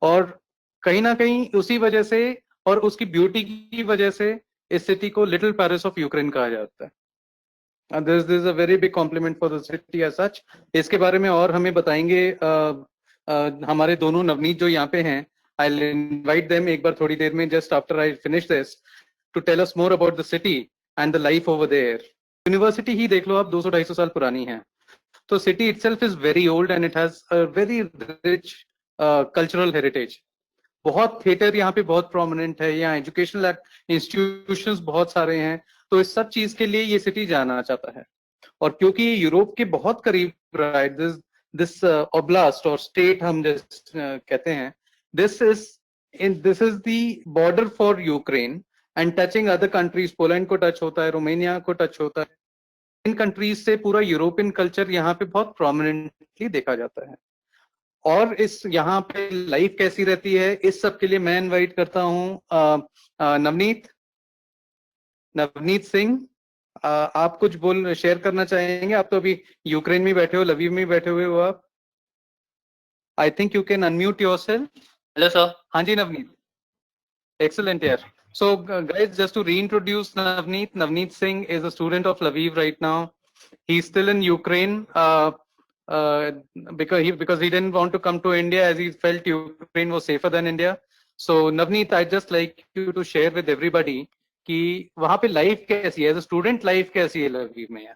Speaker 1: और कहीं ना कहीं उसी वजह से और उसकी ब्यूटी की वजह से इस सिटी को लिटिल पेरिस ऑफ यूक्रेन कहा जाता है। This is a very big compliment for the city as such. इसके बारे में और हमें बताएंगे हमारे दोनों नवनीत जो यहाँ पे हैं। आई विल इनवाइट देम एक बार थोड़ी देर में, just after I finish this, to tell us more about the city and the life over there. University ही देख लो आप, 200-250 साल पुरानी है। तो city itself is very old and it has a very rich cultural heritage. बहुत theatre यहाँ पे बहुत प्रोमिनेंट है, यहाँ एजुकेशनल इंस्टीट्यूशंस बहुत सारे हैं, तो इस सब चीज के लिए ये सिटी जाना चाहता है। और क्योंकि यूरोप के बहुत करीब रहा है, दिस ओब्लास्ट और स्टेट हम कहते हैं, this is the border for Ukraine and touching other countries. Poland को टच होता है, रोमानिया को टच होता है। इन कंट्रीज से पूरा यूरोपियन कल्चर यहाँ पे बहुत प्रोमिनेंटली देखा जाता है। और इस यहाँ पे लाइफ कैसी रहती है, इस सब के लिए मैं इनवाइट करता हूँ नवनीत सिंह। आप कुछ शेयर करना चाहेंगे? आप तो अभी यूक्रेन में बैठे हो, लवीव में बैठे हुए हो आप। I think you can unmute yourself.
Speaker 3: Hello sir.
Speaker 1: हाँ जी नवनीत, excellent यार। So guys, just to reintroduce Navneet Singh is a student of Lviv right now. He's still in Ukraine because he didn't want to come to India as he felt Ukraine was safer than India. So Navneet, I'd just like you to share with everybody कि वहाँ पे life कैसी है, as a student life कैसी है Lviv में यार?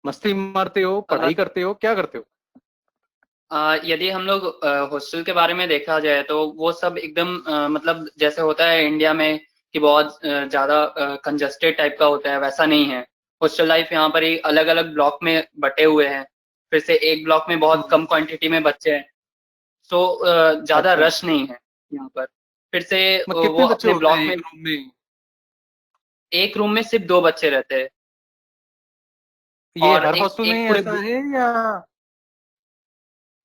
Speaker 1: मस्ती मारते हो, पढ़ाई करते हो, क्या करते हो?
Speaker 3: यदि हम लोग हॉस्टल के बारे में देखा जाए तो वो सब एकदम मतलब जैसे होता है इंडिया में कि बहुत ज्यादा कंजस्टेड टाइप का होता है, वैसा नहीं है। हॉस्टल लाइफ यहाँ पर ही अलग अलग ब्लॉक में बटे हुए हैं, फिर से एक ब्लॉक में बहुत कम क्वांटिटी में बच्चे हैं, तो ज्यादा
Speaker 1: अच्छा।
Speaker 3: रश नहीं है यहाँ पर। फिर से
Speaker 1: कितने
Speaker 3: वो
Speaker 1: बच्चे
Speaker 3: अपने
Speaker 1: होते
Speaker 3: ब्लॉक
Speaker 1: हैं
Speaker 3: में
Speaker 1: एक रूम में?
Speaker 3: एक रूम में सिर्फ 2 बच्चे रहते हैं।
Speaker 1: ये
Speaker 3: और
Speaker 1: हर
Speaker 3: एक
Speaker 1: हॉस्टल में
Speaker 3: एक
Speaker 1: ही
Speaker 3: पूरे
Speaker 1: ऐसा है या?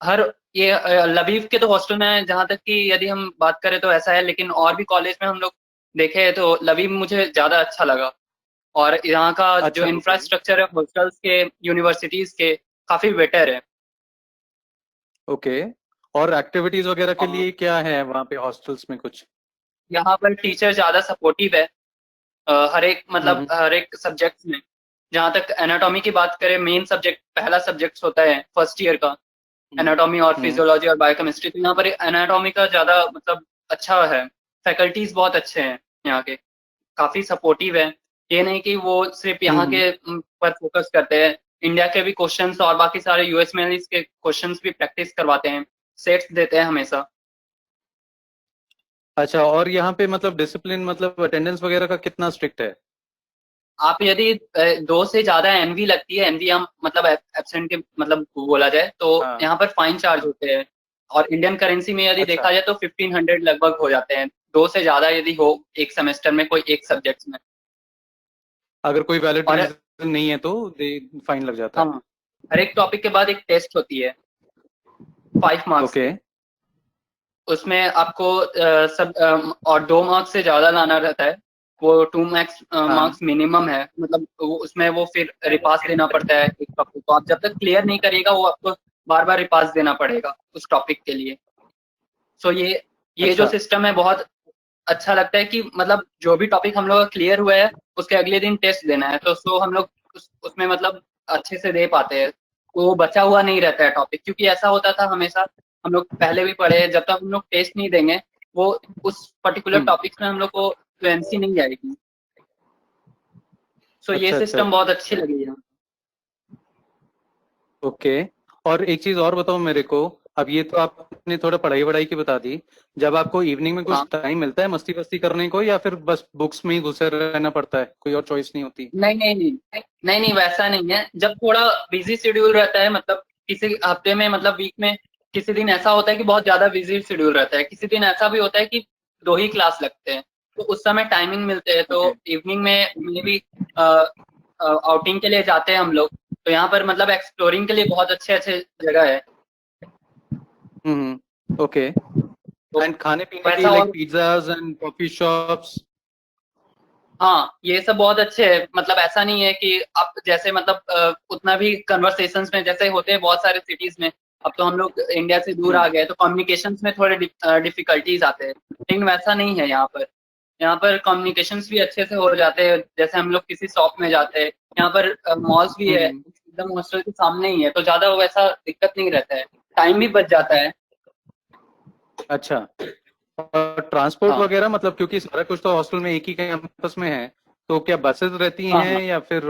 Speaker 3: हर ये लवीव के तो हॉस्टल में, जहां तक कि यदि हम बात करें तो ऐसा है, लेकिन और भी कॉलेज में हम लोग देखे तो लवीव मुझे ज्यादा अच्छा लगा। और यहाँ का जो
Speaker 1: अच्छा, okay.
Speaker 3: इंफ्रास्ट्रक्चर है हॉस्टल्स के, यूनिवर्सिटीज के, काफी बेटर है।
Speaker 1: ओके। और एक्टिविटीज वगैरह के लिए क्या है वहाँ पे हॉस्टल्स में कुछ?
Speaker 3: यहाँ पर टीचर ज्यादा सपोर्टिव है हर एक मतलब हर एक सब्जेक्ट में। जहाँ तक एनाटॉमी की बात करें, मेन सब्जेक्ट पहला सब्जेक्ट होता है फर्स्ट ईयर का, एनाटॉमी और फिजियोलॉजी और बायोकेमिस्ट्री। तो यहाँ पर एनाटॉमी का ज्यादा मतलब अच्छा है, फैकल्टीज बहुत अच्छे हैं यहाँ के, काफी सपोर्टिव है। ये नहीं कि वो सिर्फ यहाँ के पर फोकस करते हैं, इंडिया के भी क्वेश्चंस और बाकी सारे यूएस में के क्वेश्चंस भी प्रैक्टिस करवाते हैं, सेट्स देते हैं हमेशा।
Speaker 1: अच्छा, और यहाँ पे मतलब डिसिप्लिन मतलब अटेंडेंस वगैरह का कितना स्ट्रिक्ट है?
Speaker 3: आप यदि 2 से ज्यादा एनवी लगती है, एनवी हम मतलब एब्सेंट के मतलब बोला जाए तो
Speaker 1: हाँ।
Speaker 3: यहाँ पर फाइन चार्ज होते हैं, और इंडियन करेंसी में यदि
Speaker 1: अच्छा।
Speaker 3: देखा जाए तो 1500 लगभग हो जाते हैं, 2 से ज्यादा यदि हो एक सेमेस्टर में कोई एक सब्जेक्ट में।
Speaker 1: अगर कोई वैलिड
Speaker 3: और
Speaker 1: रीजन नहीं है तो फाइन लग जाता है।
Speaker 3: हाँ, हर एक टॉपिक के बाद एक टेस्ट होती है 5 मार्क्स
Speaker 1: ओके।
Speaker 3: उसमें आपको और 2 मार्क्स से ज्यादा लाना रहता है, वो 2 मार्क्स मिनिमम है, मतलब उसमें वो फिर रिपास देना पड़ता है एक टॉपिक को। आप जब तक क्लियर नहीं करिएगा वो आपको बार बार रिपास देना पड़ेगा उस टॉपिक के लिए। सो ये जो
Speaker 1: अच्छा।
Speaker 3: सिस्टम है बहुत अच्छा लगता है कि मतलब जो भी टॉपिक हम लोग का क्लियर हुआ है उसके अगले दिन टेस्ट देना है, तो सो हम लोग उसमें मतलब अच्छे से दे पाते हैं, वो बचा हुआ नहीं रहता है टॉपिक। क्योंकि ऐसा होता था हमेशा, हम लोग पहले भी पढ़े हैं, जब तक हम लोग टेस्ट नहीं देंगे वो उस पर्टिकुलर टॉपिक में हम लोग को फ्लुएंसी नहीं आएगी। सो ये
Speaker 1: अच्छा। अच्छा।
Speaker 3: सिस्टम बहुत अच्छी लगी है।
Speaker 1: ओके। और एक चीज और बताओ मेरे को, अब ये तो आपने थोड़ा पढ़ाई वढ़ाई की बता दी, जब आपको इवनिंग में कुछ
Speaker 3: हाँ,
Speaker 1: टाइम मिलता है मस्ती वस्ती करने को, या फिर बस बुक्स में ही घुसे रहना पड़ता है, कोई और चॉइस नहीं होती?
Speaker 3: नहीं नहीं नहीं नहीं नहीं वैसा नहीं है। जब थोड़ा बिजी शेड्यूल रहता है, मतलब किसी हफ्ते में मतलब वीक में किसी दिन ऐसा होता है कि बहुत ज्यादा बिजी शेड्यूल रहता है, किसी दिन ऐसा भी होता है कि 2 ही क्लास लगते हैं, तो उस समय टाइमिंग मिलते हैं, तो
Speaker 1: ओके।
Speaker 3: इवनिंग में भी आउटिंग के लिए जाते हैं हम लोग। तो यहाँ पर मतलब एक्सप्लोरिंग के लिए बहुत अच्छे अच्छे जगह है।
Speaker 1: ओके।
Speaker 3: तो
Speaker 1: एंड खाने पीने की
Speaker 3: वैसा
Speaker 1: लाइक
Speaker 3: और
Speaker 1: पिज्जाज एंड कॉफी शॉप्स?
Speaker 3: हाँ, ये सब बहुत अच्छे है। मतलब ऐसा नहीं है कि आप जैसे मतलब उतना भी कन्वर्सेशंस में जैसे होते हैं बहुत सारे सिटीज में, अब तो हम लोग इंडिया से दूर आ गए तो कम्युनिकेशंस में थोड़े डिफिकल्टीज आते हैं, लेकिन वैसा नहीं है यहाँ पर। यहाँ पर कम्युनिकेशंस भी अच्छे से हो जाते हैं, जैसे हम लोग किसी शॉप में जाते हैं, यहाँ पर मॉल्स भी है एकदम हॉस्टल के सामने ही है, तो ज्यादा वैसा दिक्कत नहीं रहता है, टाइम भी बच जाता है।
Speaker 1: अच्छा। और ट्रांसपोर्ट
Speaker 3: हाँ
Speaker 1: वगैरह मतलब, क्योंकि सारा कुछ तो हॉस्टल में एक ही कैंपस में है, तो क्या बसेस रहती
Speaker 3: हाँ
Speaker 1: हैं
Speaker 3: हाँ।
Speaker 1: या फिर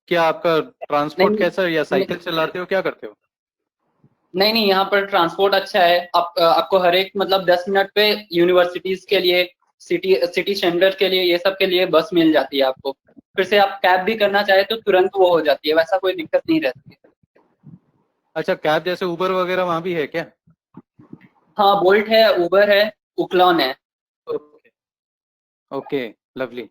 Speaker 1: क्या आपका ट्रांसपोर्ट
Speaker 3: नहीं
Speaker 1: कैसा है, या
Speaker 3: नहीं
Speaker 1: साइकिल चलाते हो, क्या करते हो?
Speaker 3: नहीं नहीं, यहाँ पर ट्रांसपोर्ट अच्छा है। आपको हर एक मतलब 10 मिनट पे यूनिवर्सिटीज के लिए, सिटी सिटी सेंटर के लिए, ये सब के लिए बस मिल जाती है आपको। फिर से आप कैब भी करना चाहे तो तुरंत वो हो जाती है, वैसा कोई दिक्कत नहीं रहती है।
Speaker 1: अच्छा, कैब जैसे उबर वगैरह वहां भी है क्या?
Speaker 3: हाँ, बोल्ट है, उबर है, उकलॉन है।
Speaker 1: ओके। ओके। लवली।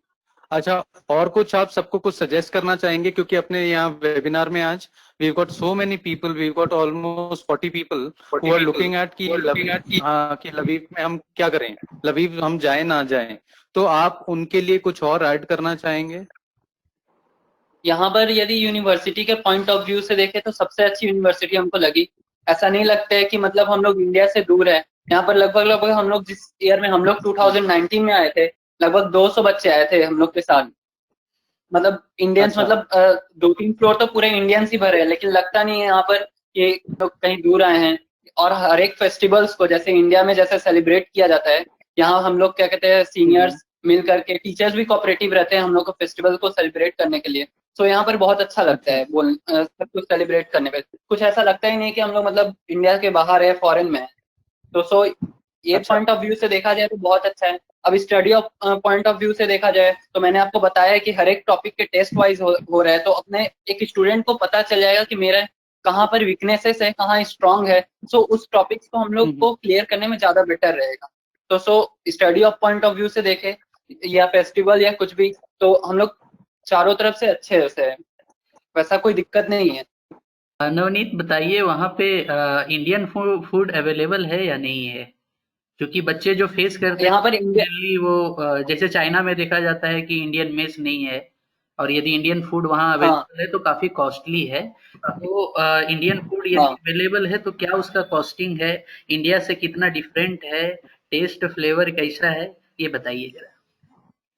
Speaker 1: अच्छा, और कुछ आप सबको कुछ सजेस्ट करना चाहेंगे, क्योंकि अपने यहाँ वेबिनार में आज we got so many people, we got almost 40 people who are looking at कि लवीव, हाँ, कि लवीव में हम क्या करें, लवीव हम जाएं ना जाएं, तो आप उनके लिए कुछ और ऐड करना चाहेंगे?
Speaker 3: यहाँ पर यदि यूनिवर्सिटी के पॉइंट ऑफ व्यू से देखें तो सबसे अच्छी यूनिवर्सिटी हमको लगी। ऐसा नहीं लगता है कि मतलब हम लोग इंडिया से दूर है। यहाँ पर लगभग लगभग हम लोग जिस ईयर में हम लोग 2019 में आए थे, लगभग 200 बच्चे आए थे हम लोग के साथ। मतलब इंडियंस,
Speaker 1: अच्छा।
Speaker 3: मतलब 2-3 फ्लोर तो पूरे इंडियंस ही भरे हैं, लेकिन लगता नहीं है यहाँ पर कि लोग कहीं दूर आए हैं। और हर एक फेस्टिवल्स को जैसे इंडिया में जैसे सेलिब्रेट किया जाता है, यहाँ हम लोग क्या कहते हैं, सीनियर्स मिल करके, टीचर्स भी कोऑपरेटिव रहते हैं हम लोग को फेस्टिवल को सेलिब्रेट करने के लिए। तो यहाँ पर बहुत अच्छा लगता
Speaker 1: अच्छा।
Speaker 3: है सब कुछ सेलिब्रेट करने में। कुछ ऐसा लगता ही नहीं कि हम लोग मतलब इंडिया के बाहर है, फॉरेन में है। तो ये
Speaker 1: अच्छा।
Speaker 3: पॉइंट ऑफ व्यू से देखा जाए तो बहुत अच्छा है। अब study of point of view से देखा जाए तो मैंने आपको बताया कि हर एक टॉपिक के टेस्ट वाइज हो रहे हैं, तो अपने एक स्टूडेंट को पता चल जाएगा कि मेरा कहाँ पर वीकनेसेस है, कहाँ स्ट्रांग है। सो उस टॉपिक्स को हम लोग को क्लियर करने में ज्यादा बेटर रहेगा। तो study of point of view से देखे या फेस्टिवल या कुछ भी, तो हम लोग चारों तरफ से अच्छे से है, वैसा कोई दिक्कत नहीं है।
Speaker 4: नवनीत बताइए, वहाँ पे इंडियन फूड अवेलेबल है या नहीं है? क्योंकि बच्चे जो फेस करते
Speaker 3: यहाँ
Speaker 4: हैं
Speaker 3: पर इंडिया,
Speaker 4: मेनली वो जैसे चाइना में देखा जाता है कि इंडियन मेस नहीं है, और यदि इंडियन फूड वहाँ
Speaker 3: हाँ
Speaker 4: अवेलेबल है तो काफी कॉस्टली है। तो इंडियन फूड यदि
Speaker 3: हाँ
Speaker 4: अवेलेबल है तो क्या उसका कॉस्टिंग है, इंडिया से कितना डिफरेंट है, टेस्ट फ्लेवर कैसा है, ये बताइए जरा।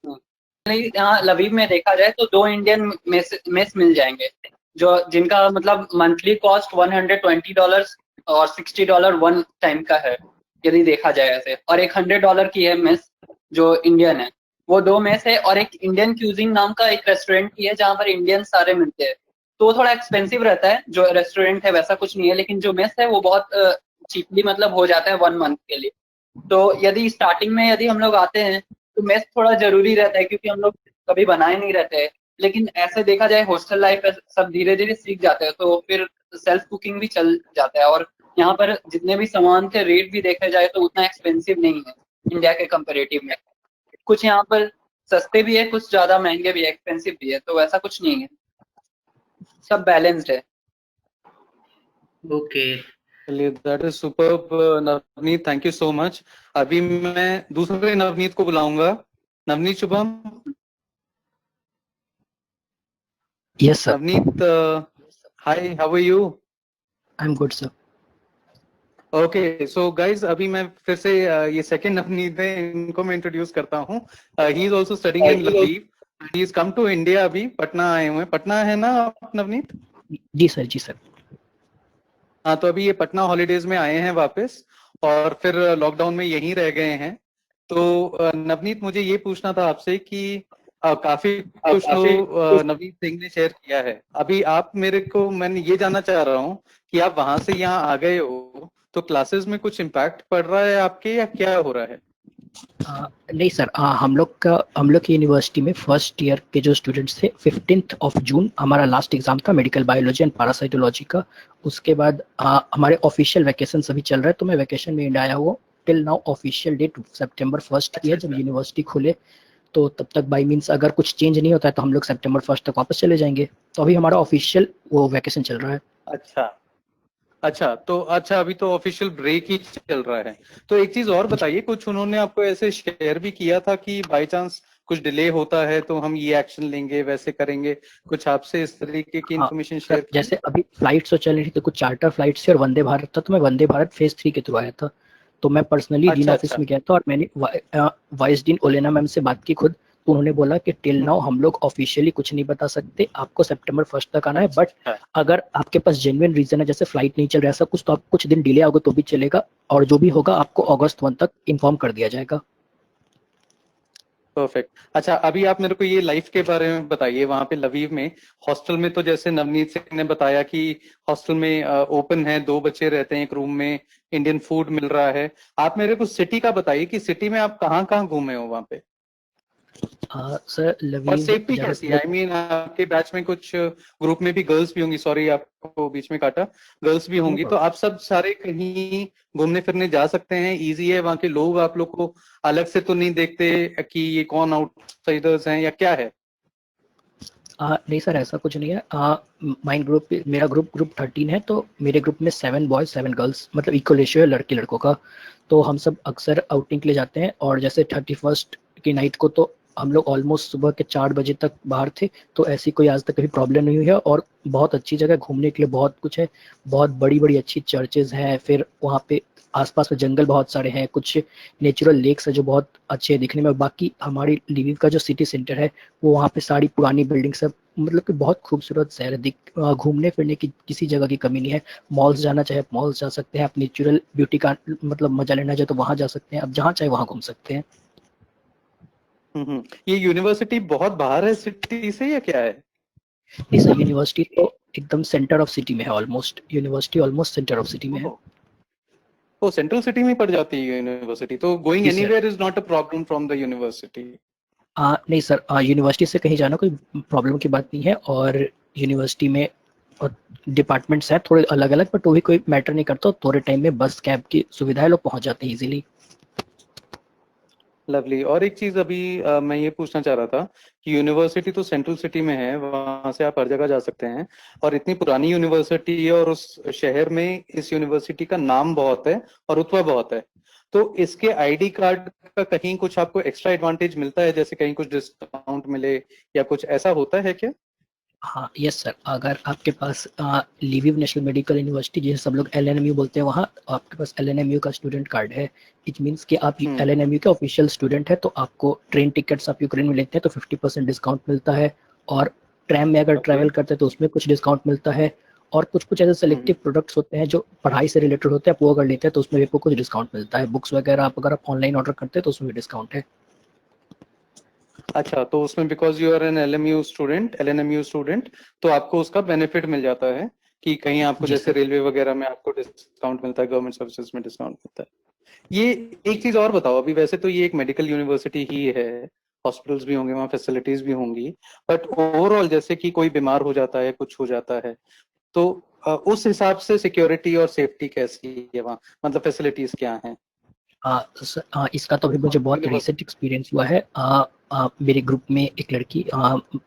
Speaker 3: हाँ। नहीं, यहाँ लवीव में देखा जाए तो 2 इंडियन मेस मिल जाएंगे, जो जिनका मतलब मंथली कॉस्ट $120 और $60 वन टाइम का है, यदि देखा जाए ऐसे। और एक $100 की है मेस जो इंडियन है। वो 2 मेस है, और एक इंडियन क्यूजिंग नाम का एक रेस्टोरेंट भी है जहाँ पर इंडियन सारे मिलते हैं। तो वो थोड़ा एक्सपेंसिव रहता है, जो रेस्टोरेंट है वैसा कुछ नहीं है, लेकिन जो मेस है वो बहुत चीपली मतलब हो जाता है 1 मंथ के लिए। तो यदि स्टार्टिंग में यदि हम लोग आते हैं तो मेस थोड़ा जरूरी रहता है, क्योंकि हम लोग कभी बनाए नहीं रहते हैं। लेकिन ऐसे देखा जाए हॉस्टल लाइफ सब धीरे धीरे सीख जाते हैं, तो फिर सेल्फ कुकिंग भी चल जाता है। और यहाँ पर जितने भी सामान के रेट भी देखे जाए तो उतना एक्सपेंसिव नहीं है इंडिया के कंपेरेटिव में। कुछ यहाँ पर सस्ते भी है, कुछ ज्यादा महंगे भी है, एक्सपेंसिव भी है, तो ऐसा कुछ नहीं है, सब बैलेंस्ड है।
Speaker 4: ओके।
Speaker 1: चलिए, that is superb Navneet, thank you so much. अभी मैं दूसरे नवनीत को बुलाऊंगा। Navneet Shubham.
Speaker 5: Yes, sir.
Speaker 1: Navneet, hi, how are you?
Speaker 5: I'm good, sir.
Speaker 1: Okay, so guys, अभी मैं फिर से ये सेकंड नवनीत है, इनको मैं इंट्रोड्यूस करता हूँ। He is also studying in Lviv. He is come to India, अभी पटना आए हुए हैं। पटना है ना आप, नवनीत?
Speaker 5: जी सर, जी सर।
Speaker 1: हाँ, तो अभी ये पटना हॉलीडेज में आए हैं वापस, और फिर लॉकडाउन में यहीं रह गए हैं। तो नवनीत, मुझे ये पूछना था आपसे कि काफी कुछ तो नवनीत सिंह ने शेयर किया है। अभी आप मैंने ये जानना चाह रहा हूँ कि आप वहां से यहाँ आ गए हो, तो क्लासेस में कुछ इम्पैक्ट पड़ रहा है आपके, या क्या हो रहा है?
Speaker 5: नहीं सर, हम लोग की यूनिवर्सिटी में फर्स्ट ईयर के जो स्टूडेंट्स थे, 15 जून हमारा लास्ट एग्जाम था मेडिकल बायोलॉजी एंड पैरासाइटोलॉजी का। उसके बाद हमारे ऑफिशियल वैकेशन अभी चल रहा है, तो मैं वैकेशन में इंडिया आया हुआ। Till now official date September 1 की है, जब यूनिवर्सिटी खुले। तो तब तक बाई मीन्स अगर कुछ चेंज नहीं होता है तो हम लोग September 1 तक वापस चले जाएंगे। तो अभी हमारा ऑफिशियल वो वैकेशन चल रहा है।
Speaker 1: अच्छा, अभी तो ऑफिशियल ब्रेक ही चल रहा है। तो एक चीज और बताइए, कुछ उन्होंने आपको ऐसे शेयर भी किया था कि बाय चांस कुछ डिले होता है तो हम ये एक्शन लेंगे, वैसे करेंगे? कुछ आपसे इस तरीके की इंफॉर्मेशन शेयर की?
Speaker 5: जैसे अभी फ्लाइट्स तो चल रही थी, तो कुछ चार्टर फ्लाइट्स थी और वंदे भारत था, तो मैं वंदे भारत फेज 3 के थ्रू आया था। तो मैं पर्सनली डीन
Speaker 1: अच्छा,
Speaker 5: ऑफिस
Speaker 1: अच्छा।
Speaker 5: में गया था, और मैंने वाइस डीन ओलेना मैम से बात की खुद। तो उन्होंने बोला कि टिल नाउ हम लोग ऑफिशियली कुछ नहीं बता सकते, आपको September 1 तक आना है। बट अगर आपके पास जेन्युइन रीजन है, जैसे फ्लाइट नहीं चल रहा ऐसा कुछ, तो आप कुछ दिन डिले होगा तो भी चलेगा, और जो भी होगा आपको August 1 तक इन्फॉर्म कर दिया जाएगा।
Speaker 1: परफेक्ट। अच्छा, अभी आप मेरे को ये लाइफ के बारे में बताइए, वहां पे लवीव में हॉस्टल में। तो जैसे नवनीत सिंह ने बताया कि हॉस्टल में ओपन है, 2 बच्चे रहते हैं एक रूम में, इंडियन फूड मिल रहा है। आप मेरे को सिटी का बताइए कि सिटी में आप कहाँ कहाँ घूमे हो वहां पे,
Speaker 5: सर
Speaker 1: और
Speaker 5: लवीव
Speaker 1: सेफ्टी
Speaker 5: जहाँ
Speaker 1: कैसी है? आई मीन, आपके बैच में कुछ ग्रुप में भी गर्ल्स भी होंगी, सॉरी आपको बीच में काटा, गर्ल्स भी होंगी, तो आप सब सारे कहीं घूमने फिरने जा सकते हैं? इजी है? वहां के लोग आप लोग को अलग से तो नहीं देखते कि ये कौन आउटसाइडर्स हैं, या क्या है?
Speaker 5: नहीं सर, ऐसा कुछ नहीं है। माइन ग्रुप, मेरा ग्रुप 13 है, तो मेरे ग्रुप में 7 बॉयज 7 गर्ल्स, मतलब इक्वल रेशियो है लड़के लड़कों का। तो हम सब अक्सर आउटिंग के लिए जाते हैं, और जैसे 31st की नाइट को तो हम लोग ऑलमोस्ट सुबह के 4 बजे तक बाहर थे। तो ऐसी कोई आज तक कभी प्रॉब्लम नहीं हुई है, और बहुत अच्छी जगह घूमने के लिए बहुत कुछ है। बहुत बड़ी बड़ी अच्छी चर्चेज हैं, फिर वहाँ पे आसपास में जंगल बहुत सारे हैं, कुछ नेचुरल लेक्स है जो बहुत अच्छे हैं दिखने में। बाकी हमारी लिविव का जो सिटी सेंटर है, वो वहाँ पे सारी पुरानी बिल्डिंग सब, मतलब कि बहुत खूबसूरत शहर है। घूमने फिरने की किसी जगह की कमी नहीं है। मॉल्स जाना चाहे मॉल्स जा सकते हैं, आप नेचुरल ब्यूटी का मतलब मजा लेना चाहे तो वहाँ जा सकते हैं, आप जहाँ चाहे वहाँ घूम सकते हैं।
Speaker 1: ये यूनिवर्सिटी बहुत बाहर है सिटी से, या क्या है?
Speaker 5: इस यूनिवर्सिटी तो एकदम सेंटर ऑफ सिटी में है, almost university almost centre of city में है।
Speaker 1: वो सेंट्रल सिटी में पड़ जाती है यूनिवर्सिटी, तो गोइंग
Speaker 5: जी sir.
Speaker 1: Anywhere is not a problem from the university?
Speaker 5: नहीं सर, यूनिवर्सिटी से कहीं जाना कोई प्रॉब्लम की बात नहीं है, और यूनिवर्सिटी में डिपार्टमेंट्स हैं थोड़े अलग अलग, बट वो भी कोई मैटर नहीं करता। थोड़े टाइम में बस कैब की सुविधा है, लोग पहुंच जाते हैं इजीली।
Speaker 1: लवली। और एक चीज अभी मैं ये पूछना चाह रहा था कि यूनिवर्सिटी तो सेंट्रल सिटी में है, वहां से आप हर जगह जा सकते हैं, और इतनी पुरानी यूनिवर्सिटी है और उस शहर में इस यूनिवर्सिटी का नाम बहुत है और रुतबा बहुत है, तो इसके आईडी कार्ड का कहीं कुछ आपको एक्स्ट्रा एडवांटेज मिलता है, जैसे कहीं कुछ डिस्काउंट मिले या कुछ ऐसा होता है क्या?
Speaker 5: हाँ यस सर, अगर आपके पास लिविव नेशनल मेडिकल यूनिवर्सिटी, जिसे सब लोग LNMU बोलते हैं, वहाँ आपके पास LNMU का स्टूडेंट कार्ड है, इट मीन्स कि आप LNMU के ऑफिशियल स्टूडेंट है, तो आपको ट्रेन टिकट्स आप यूक्रेन में लेते हैं तो 50% डिस्काउंट मिलता है, और ट्रैम में अगर ट्रैवल करते हैं तो उसमें कुछ डिस्काउंट मिलता है, और कुछ कुछ ऐसे सेलेक्टिव प्रोडक्ट्स होते हैं जो पढ़ाई से रिलेटेड होते हैं, आप वो अगर लेते हैं तो उसमें भी आपको कुछ डिस्काउंट मिलता है। बुक्स वगैरह आप अगर आप ऑनलाइन ऑर्डर करते हैं तो उसमें भी डिस्काउंट है।
Speaker 1: अच्छा, तो उसमें because you are an LNMU student, तो आपको उसका बेनिफिट मिल जाता है कि कहीं आपको
Speaker 5: जी
Speaker 1: जैसे
Speaker 5: सर।
Speaker 1: रेलवे वगैरह में आपको डिस्काउंट मिलता है, गवर्नमेंट सर्विसेज में डिस्काउंट मिलता है। ये एक चीज और बताओ, अभी वैसे तो ये एक मेडिकल यूनिवर्सिटी ही है, हॉस्पिटल्स भी होंगे वहाँ, फैसिलिटीज भी होंगी, बट ओवरऑल जैसे कि कोई बीमार हो जाता है, कुछ हो जाता है, तो उस हिसाब से सिक्योरिटी और सेफ्टी कैसी है वहाँ, मतलब फैसिलिटीज क्या हैं?
Speaker 5: इसका तो अभी मुझे बहुत
Speaker 1: यूनिवर्सिटी।
Speaker 5: रिसेंट एक्सपीरियंस हुआ है। मेरे ग्रुप में एक लड़की,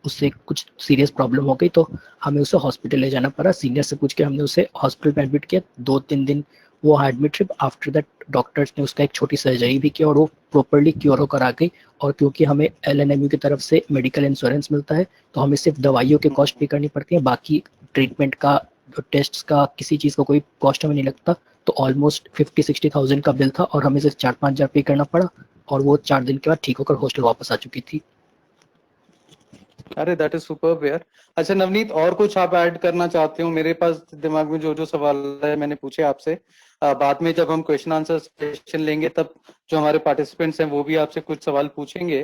Speaker 5: उससे कुछ सीरियस प्रॉब्लम हो गई तो हमें उसे हॉस्पिटल ले जाना पड़ा। सीनियर से पूछ के हमने उसे हॉस्पिटल में एडमिट किया, 2-3 दिन वो एडमिट रही। आफ्टर दैट डॉक्टर्स ने उसका एक छोटी सर्जरी भी की और वो प्रॉपरली क्योर होकर आ गई। और क्योंकि हमें LNMU की तरफ से मेडिकल इंश्योरेंस मिलता है तो हमें सिर्फ दवाइयों के कॉस्ट पे करनी पड़ती है, बाकी ट्रीटमेंट का, टेस्ट का, किसी चीज़ का कोई कॉस्ट हमें नहीं लगता। तो ऑलमोस्ट 50-60 थाउजेंड का बिल था और हमें सिर्फ 4-5 हज़ार पे करना पड़ा, और वो 4 दिन के बाद ठीक होकर हॉस्टल वापस आ चुकी थी।
Speaker 1: अरे दैट इज सुपर्ब यार। अच्छा नवनीत, और कुछ आप ऐड करना चाहते हो? मेरे पास दिमाग में जो जो सवाल है मैंने पूछे आपसे। बाद में जब हम क्वेश्चन आंसर सेशन लेंगे तब जो हमारे पार्टिसिपेंट्स हैं वो भी आपसे कुछ सवाल पूछेंगे,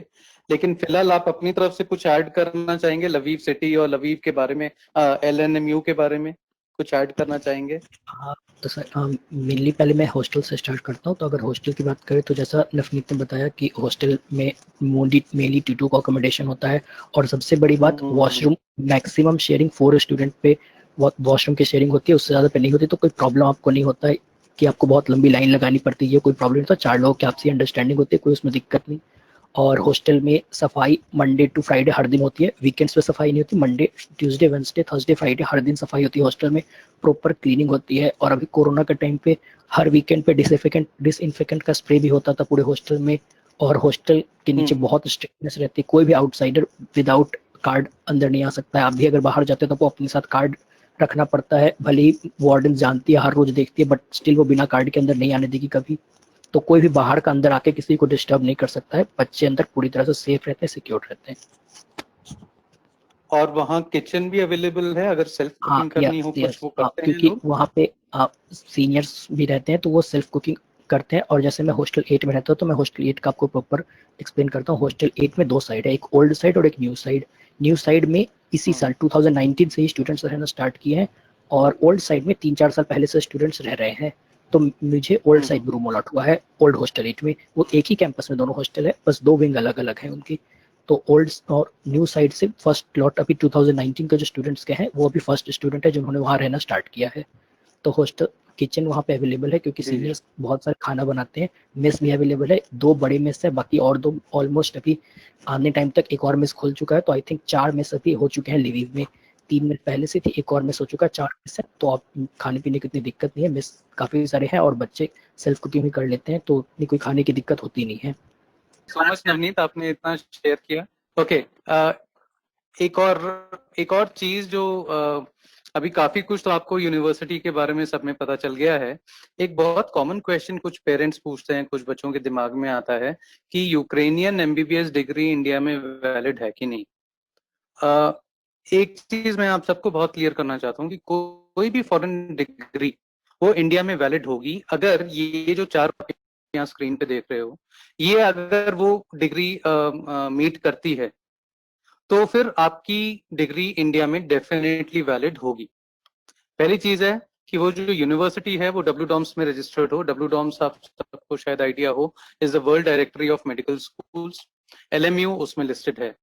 Speaker 1: लेकिन फिलहाल आप अपनी तरफ से कुछ ऐड करना चाहेंगे लवीव सिटी और लवीव के बारे में, LNMU के बारे में कुछ ऐड करना चाहेंगे?
Speaker 5: हाँ तो सर, मेनली पहले मैं हॉस्टल से स्टार्ट करता हूँ। तो अगर हॉस्टल की बात करें तो जैसा नवनीत ने बताया कि हॉस्टल में मेनली T2 का अकोमोडेशन होता है, और सबसे बड़ी बात वॉशरूम, मैक्सिमम शेयरिंग 4 स्टूडेंट पे वॉशरूम की शेयरिंग होती है, उससे ज़्यादा पे नहीं होती। तो कोई प्रॉब्लम आपको नहीं होता है कि आपको बहुत लंबी लाइन लगानी पड़ती है, कोई प्रॉब्लम नहीं होता। 4 लोगों की आपसी अंडरस्टैंडिंग होती है, कोई उसमें दिक्कत नहीं। और हॉस्टल में सफाई मंडे टू फ्राइडे हर दिन होती है, वीकेंड्स पे सफाई नहीं होती। Monday, Tuesday, Wednesday, Thursday, Friday हर दिन सफाई होती है हॉस्टल में, प्रॉपर क्लीनिंग होती है। और अभी कोरोना के टाइम पे हर वीकेंड पे डिसइंफेक्टेंट का स्प्रे भी होता था पूरे हॉस्टल में। और हॉस्टल के नीचे बहुत स्ट्रिक्टनेस रहती है, कोई भी आउटसाइडर विदाउट कार्ड अंदर नहीं आ सकता है। आप भी अगर बाहर जाते हो तो अपने साथ कार्ड रखना पड़ता है, भले ही वार्डन जानती है, हर रोज देखती है, बट स्टिल वो बिना कार्ड के अंदर नहीं आने देगी कभी। तो कोई भी बाहर का अंदर आके किसी को डिस्टर्ब नहीं कर सकता है। बच्चे अंदर पूरी तरह से सेफ रहते हैं, सिक्योर रहते हैं।
Speaker 1: और वहाँ किचन भी अवेलेबल है, अगर सेल्फ
Speaker 5: हाँ
Speaker 1: कुकिंग करनी
Speaker 5: यस
Speaker 1: हो कुछ,
Speaker 5: यस,
Speaker 1: वो करते हैं
Speaker 5: क्योंकि
Speaker 1: लोग?
Speaker 5: वहाँ पे सीनियर्स भी रहते हैं तो वो सेल्फ कुकिंग करते हैं। और जैसे मैं हॉस्टल 8 में रहता हूँ तो मैं हॉस्टल 8 का आपको प्रॉपर एक्सप्लेन करता हूँ। हॉस्टल 8 में 2 साइड है, एक ओल्ड साइड और एक न्यू साइड। न्यू साइड में इसी साल 2019 से ही स्टूडेंट्स रहना स्टार्ट किए हैं, और ओल्ड साइड में 3-4 साल पहले से स्टूडेंट्स रह रहे हैं। तो मुझे ओल्ड साइड में रूम अलॉट हुआ है, ओल्ड हॉस्टल 8 में। वो एक ही कैंपस में दोनों हॉस्टल है, बस 2 विंग अलग अलग है उनकी। तो ओल्ड और न्यू साइड से फर्स्ट लॉट अभी 2019 के जो स्टूडेंट्स के हैं वो अभी फर्स्ट स्टूडेंट है जिन्होंने वहाँ रहना स्टार्ट किया है। तो हॉस्टल किचन वहाँ पे अवेलेबल है क्योंकि
Speaker 1: जी जी।
Speaker 5: सीनियर्स बहुत सारे खाना बनाते हैं। मेस भी अवेलेबल है, 2 बड़े मेस है, बाकी और 2 ऑलमोस्ट अभी आने टाइम तक एक और मेस खुल चुका है। तो आई थिंक 4 मेस अभी हो चुके हैं लिविव में, 3 मेस पहले से थी, एक और मेस हो चुका है, 4 मेस है। तो आप खाने पीने की इतनी दिक्कत नहीं है, मेस काफी सारे हैं और बच्चे सेल्फ कुकिंग भी कर लेते हैं, तो इतनी कोई खाने की दिक्कत होती नहीं है।
Speaker 1: सो मच नवनीत, आपने इतना शेयर किया। ओके, एक और चीज जो अभी काफी कुछ तो आपको यूनिवर्सिटी के बारे में सब में पता चल गया है। एक बहुत कॉमन क्वेश्चन कुछ पेरेंट्स पूछते हैं, कुछ बच्चों के दिमाग में आता है कि यूक्रेनियन MBBS डिग्री इंडिया में वैलिड है कि नहीं। एक चीज मैं आप सबको बहुत क्लियर करना चाहता हूँ कि कोई भी फॉरेन डिग्री वो इंडिया में वैलिड होगी अगर ये जो 4 यहाँ स्क्रीन पे देख रहे हो, ये अगर वो डिग्री मीट करती है तो फिर आपकी डिग्री इंडिया में डेफिनेटली वैलिड होगी। पहली चीज है कि वो जो यूनिवर्सिटी है वो WDOMS में रजिस्टर्ड हो। WDOMS आप सबको शायद आइडिया हो, is the world directory of medical schools. LMU उसमें लिस्टेड है।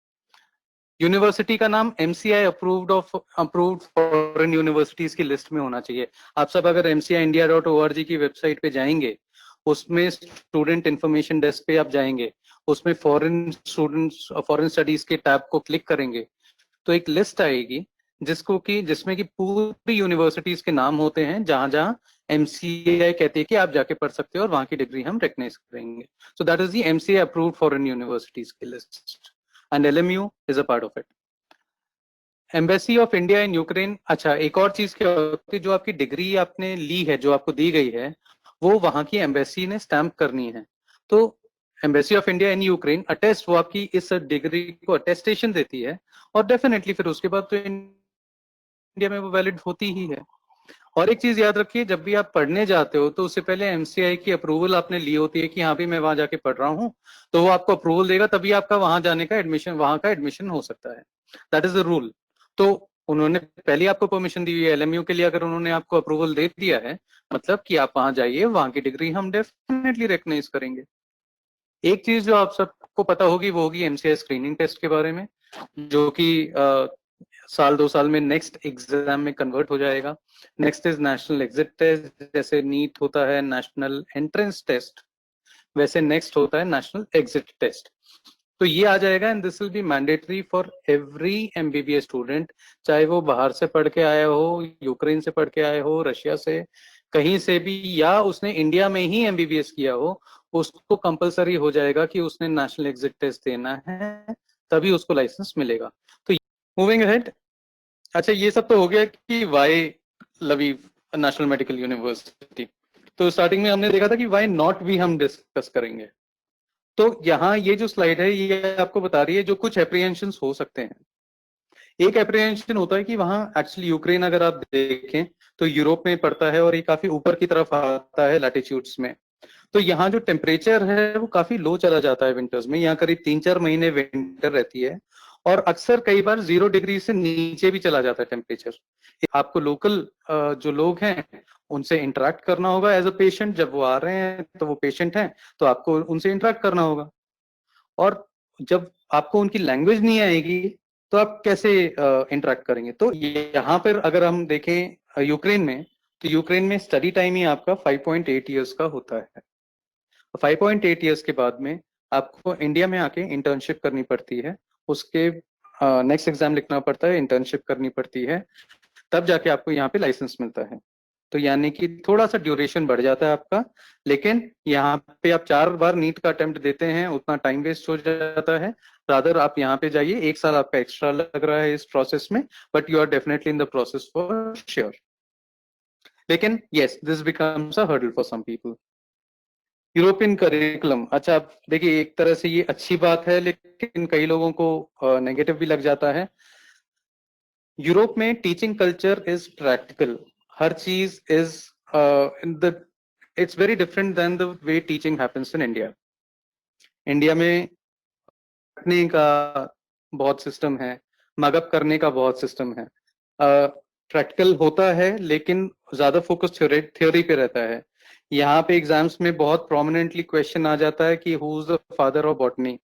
Speaker 1: यूनिवर्सिटी का नाम MCI अप्रूव्ड फॉरेन यूनिवर्सिटीज की लिस्ट में होना चाहिए। आप सब अगर MCIindia.org की वेबसाइट पे जाएंगे, उसमें स्टूडेंट इंफॉर्मेशन डेस्क पे आप जाएंगे, उसमें फॉरेन स्टूडेंट्स, फॉरेन स्टडीज के टैब को क्लिक करेंगे तो एक लिस्ट आएगी जिसमें कि पूरी यूनिवर्सिटीज के नाम होते हैं जहां जहां MCI कहती है कि आप जाके पढ़ सकते हो और वहां की डिग्री हम रिकॉग्नाइज करेंगे. So that is the MCI approved foreign universities की list and LMU is a part of it. Embassy of India in Ukraine. अच्छा, एक और चीज क्या होती है, जो आपकी डिग्री आपने ली है, जो आपको दी गई है, वो वहां की एम्बेसी ने स्टैंप करनी है. तो embassy of India in Ukraine attest, वो आपकी इस डिग्री को अटेस्टेशन देती है और डेफिनेटली फिर उसके बाद तो इंडिया में वो वैलिड होती ही है. और एक चीज याद रखिए, जब भी आप पढ़ने जाते हो तो उससे पहले MCI की अप्रूवल आपने ली होती है कि हाँ भी मैं वहां जाके पढ़ रहा हूँ, तो वो आपको अप्रूवल देगा, तभी आपका वहां जाने का एडमिशन, वहां का एडमिशन हो सकता है. That is the rule. तो उन्होंने पहले आपको परमिशन दी हुई है LMU के लिए. अगर उन्होंने आपको अप्रूवल दे दिया है, मतलब कि आप वहां जाइए, वहां की डिग्री हम डेफिनेटली रिकॉग्नाइज करेंगे. एक चीज जो आप सबको पता होगी वो होगी MCI स्क्रीनिंग टेस्ट के बारे में, जो कि साल 2 साल में नेक्स्ट एग्जाम में कन्वर्ट हो जाएगा. NEXT is national exit test. जैसे नीट होता है नेशनल एंट्रेंस टेस्ट, वैसे नेक्स्ट होता है नेशनल एग्जिट टेस्ट. तो ये आ जाएगा and this will be mandatory for every MBBS student, चाहे वो बाहर से पढ़ के आया हो, यूक्रेन से पढ़ के आया हो, रशिया से, कहीं से भी, या उसने इंडिया में ही MBBS किया हो, उसको कंपलसरी हो जाएगा कि उसने नेशनल एग्जिट टेस्ट देना है, तभी उसको लाइसेंस मिलेगा. तो मूविंग अहेड. अच्छा, ये सब तो हो गया कि why Lviv National Medical University. तो स्टार्टिंग में हमने देखा था कि वाई नॉट भी हम डिस्कस करेंगे. तो यहाँ ये जो स्लाइड है ये आपको बता रही है जो कुछ एप्रीहेंशंस हो सकते हैं. एक एप्रीहेंशन होता है कि वहां एक्चुअली यूक्रेन अगर आप देखें तो यूरोप में पड़ता है और ये काफी ऊपर की तरफ आता है लैटिट्यूड्स में. तो यहाँ जो टेम्परेचर है वो काफी लो चला जाता है विंटर्स में. यहाँ करीब 3-4 महीने विंटर रहती है और अक्सर कई बार 0 डिग्री से नीचे भी चला जाता है टेम्परेचर. आपको लोकल जो लोग हैं उनसे इंटरेक्ट करना होगा एज अ पेशेंट. जब वो आ रहे हैं तो वो पेशेंट हैं, तो आपको उनसे इंटरेक्ट करना होगा. और जब आपको उनकी लैंग्वेज नहीं आएगी तो आप कैसे इंटरेक्ट करेंगे. तो यहाँ पर अगर हम देखें यूक्रेन में, तो यूक्रेन में स्टडी टाइम ही आपका 5.8 ईयर्स का होता है. 5.8 ईयर्स के बाद में आपको इंडिया में आके इंटर्नशिप करनी पड़ती है. उसके नेक्स्ट एग्जाम लिखना पड़ता है, इंटर्नशिप करनी पड़ती है, तब जाके आपको यहाँ पे लाइसेंस मिलता है. तो यानी कि थोड़ा सा ड्यूरेशन बढ़ जाता है आपका, लेकिन यहाँ पे आप 4 बार नीट का अटेम्प्ट देते हैं, उतना टाइम वेस्ट हो जाता है. रादर आप यहाँ पे जाइए, 1 साल आपका एक्स्ट्रा लग रहा है इस प्रोसेस में, but you are definitely in the process for sure. लेकिन yes, this becomes a hurdle for some people. European curriculum. अच्छा, आप देखिए, एक तरह से ये अच्छी बात है, लेकिन कई लोगों को नेगेटिव भी लग जाता है. यूरोप में टीचिंग कल्चर इज प्रैक्टिकल. हर चीज is it's very different than the way teaching happens in India. India में पढ़ने का बहुत सिस्टम है, मगअप करने का बहुत सिस्टम है. प्रैक्टिकल होता है लेकिन ज्यादा फोकस थ्योरी पे रहता है. यहाँ पे एग्जाम्स में बहुत प्रोमिनेंटली क्वेश्चन आ जाता है कि who is the father of botany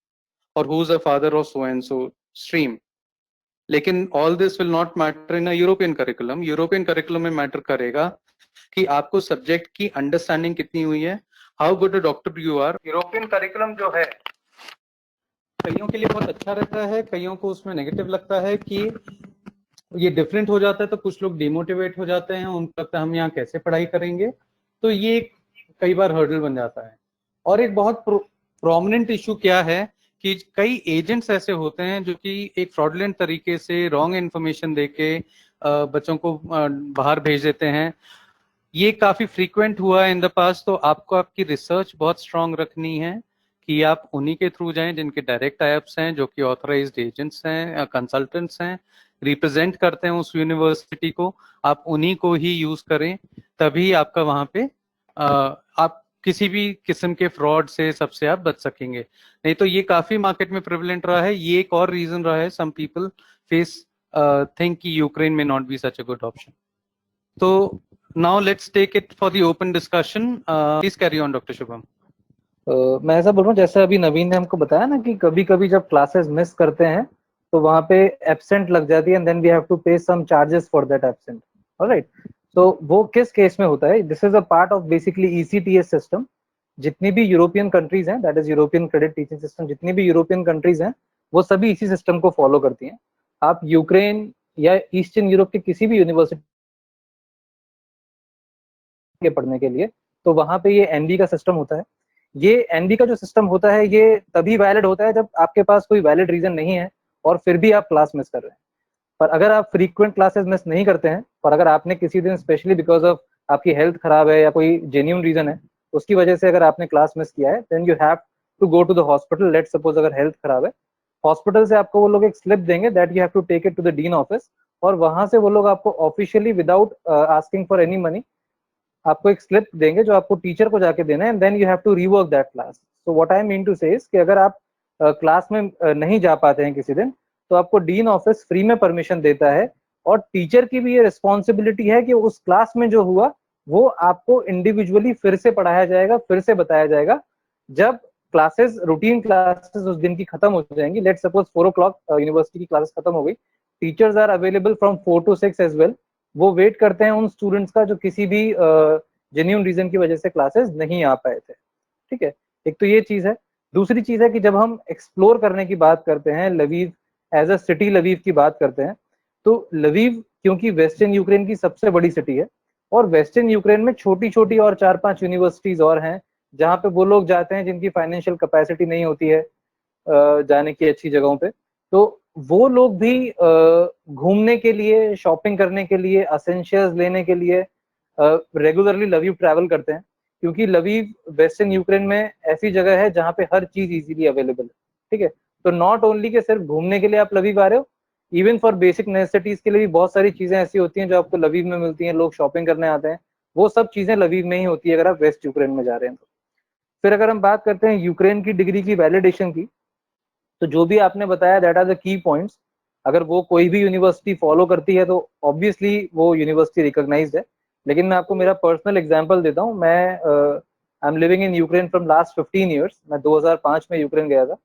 Speaker 1: और who is the father of so and so stream. लेकिन all this will not matter in a European curriculum. European curriculum में मैटर करेगा कि आपको सब्जेक्ट की अंडरस्टैंडिंग कितनी हुई है, how good a doctor you are. European curriculum जो है कईयों के लिए बहुत अच्छा रहता है, कईयों को उसमें नेगेटिव लगता है कि ये डिफरेंट हो जाता है, तो कुछ लोग डिमोटिवेट हो जाते हैं, उनको लगता है हम यहाँ कैसे पढ़ाई करेंगे. तो ये कई बार हर्डल बन जाता है. और एक बहुत प्रोमिनेंट इशू क्या है कि कई एजेंट्स ऐसे होते हैं जो कि एक फ्रॉडलेंट तरीके से रॉन्ग इन्फॉर्मेशन देके बच्चों को बाहर भेज देते हैं. ये काफी फ्रीक्वेंट हुआ है इन द पास्ट. तो आपको आपकी रिसर्च बहुत स्ट्रांग रखनी है कि आप उन्हीं के थ्रू जाएं जिनके डायरेक्ट टाइप्स हैं, जो कि ऑथराइज्ड एजेंट्स हैं, कंसल्टेंट्स हैं, रिप्रेजेंट करते हैं उस यूनिवर्सिटी को. आप उन्हीं को ही यूज करें, तभी आपका वहां पे आप किसी भी किस्म के फ्रॉड से सबसे आप बच सकेंगे. नहीं तो ये काफी मार्केट में प्रेवलेंट रहा है. ये एक और रीजन रहा है सम पीपल फेस थिंक कि यूक्रेन में not be such a good option. तो now let's take it for the open discussion. Please carry on, Dr. Shubham.
Speaker 2: मैं ऐसा बोल रहा हूँ, जैसे अभी नवीन ने हमको बताया ना कि कभी कभी जब क्लासेस मिस करते हैं तो वहां पे एब्सेंट लग जाती है and then we have to pay some charges for that absent. Alright, तो वो किस केस में होता है? This is a part of basically ECTS system. जितनी भी यूरोपियन कंट्रीज हैं, that is European credit teaching system, जितनी भी यूरोपियन कंट्रीज हैं वो सभी इसी सिस्टम को फॉलो करती हैं। आप यूक्रेन या ईस्टर्न यूरोप के किसी भी यूनिवर्सिटी के पढ़ने के लिए, तो वहां पे ये एनबी का सिस्टम होता है। ये एनबी का जो सिस्टम होता है ये तभी वैलिड होता है जब आपके पास कोई वैलिड रीजन नहीं है और फिर भी आप क्लास मिस कर रहे हैं। पर अगर आप फ्रीक्वेंट क्लासेस मिस नहीं करते हैं, और अगर आपने किसी दिन स्पेशली बिकॉज ऑफ आपकी हेल्थ खराब है या कोई जेन्यून रीजन है उसकी वजह से अगर आपने क्लास मिस किया है, then you have to go to the hospital. Let suppose अगर हेल्थ खराब है, हॉस्पिटल से आपको वो लोग एक स्लिप देंगे that you have to take it to the dean office, और वहां से वो लोग आपको officially without asking for any money आपको एक स्लिप देंगे जो आपको टीचर को जाके देना है, and then you have to rework that class. So what I mean to say is कि अगर आप क्लास में नहीं जा पाते हैं किसी दिन, तो आपको डीन ऑफिस फ्री में परमिशन देता है, और टीचर की भी ये रिस्पॉन्सिबिलिटी है कि उस क्लास में जो हुआ वो आपको इंडिविजुअली फिर से पढ़ाया जाएगा, फिर से बताया जाएगा। जब क्लासेस, रूटीन क्लासेस उस दिन की खत्म हो जाएंगी, लेट सपोज 4 o'clock यूनिवर्सिटी की क्लासेस खत्म हो गई, teachers are available from 4 to 6 as well. वो वेट करते हैं उन स्टूडेंट्स का जो किसी भी जेन्यून रीजन की वजह से क्लासेस नहीं आ पाए थे। ठीक है, एक तो ये चीज है। दूसरी चीज है कि जब हम एक्सप्लोर करने की बात करते हैं, Lviv as a city Lviv की बात करते हैं, तो लवीव क्योंकि वेस्टर्न यूक्रेन की सबसे बड़ी सिटी है, और वेस्टर्न यूक्रेन में छोटी छोटी और 4-5 यूनिवर्सिटीज और हैं जहाँ पे वो लोग जाते हैं जिनकी फाइनेंशियल कैपेसिटी नहीं होती है जाने की अच्छी जगहों पे। तो वो लोग भी घूमने के लिए, शॉपिंग करने के लिए, असेंशियल्स लेने के लिए रेगुलरली लवीव ट्रैवल करते हैं, क्योंकि लवीव वेस्टर्न यूक्रेन में ऐसी जगह है जहाँ पे हर चीज इजीली अवेलेबल है। ठीक है, तो नॉट ओनली के सिर्फ घूमने के लिए आप लवीव आ रहे हो, इवन फॉर बेसिक नेसेसिटीज के लिए भी बहुत सारी चीजें ऐसी होती हैं जो आपको लवीव में मिलती हैं। लोग शॉपिंग करने आते हैं, वो सब चीजें लवीव में ही होती है अगर आप वेस्ट यूक्रेन में जा रहे हैं तो। फिर अगर हम बात करते हैं यूक्रेन की डिग्री की वैलिडेशन की, तो जो भी आपने बताया that are the key points, अगर वो कोई भी यूनिवर्सिटी फॉलो करती है तो ऑब्वियसली वो यूनिवर्सिटी रिकॉग्नाइज्ड है। लेकिन मैं आपको मेरा पर्सनल एग्जांपल देता हूँ। मैं I am living in Ukraine from last 15 years. मैं 2005 में यूक्रेन गया था,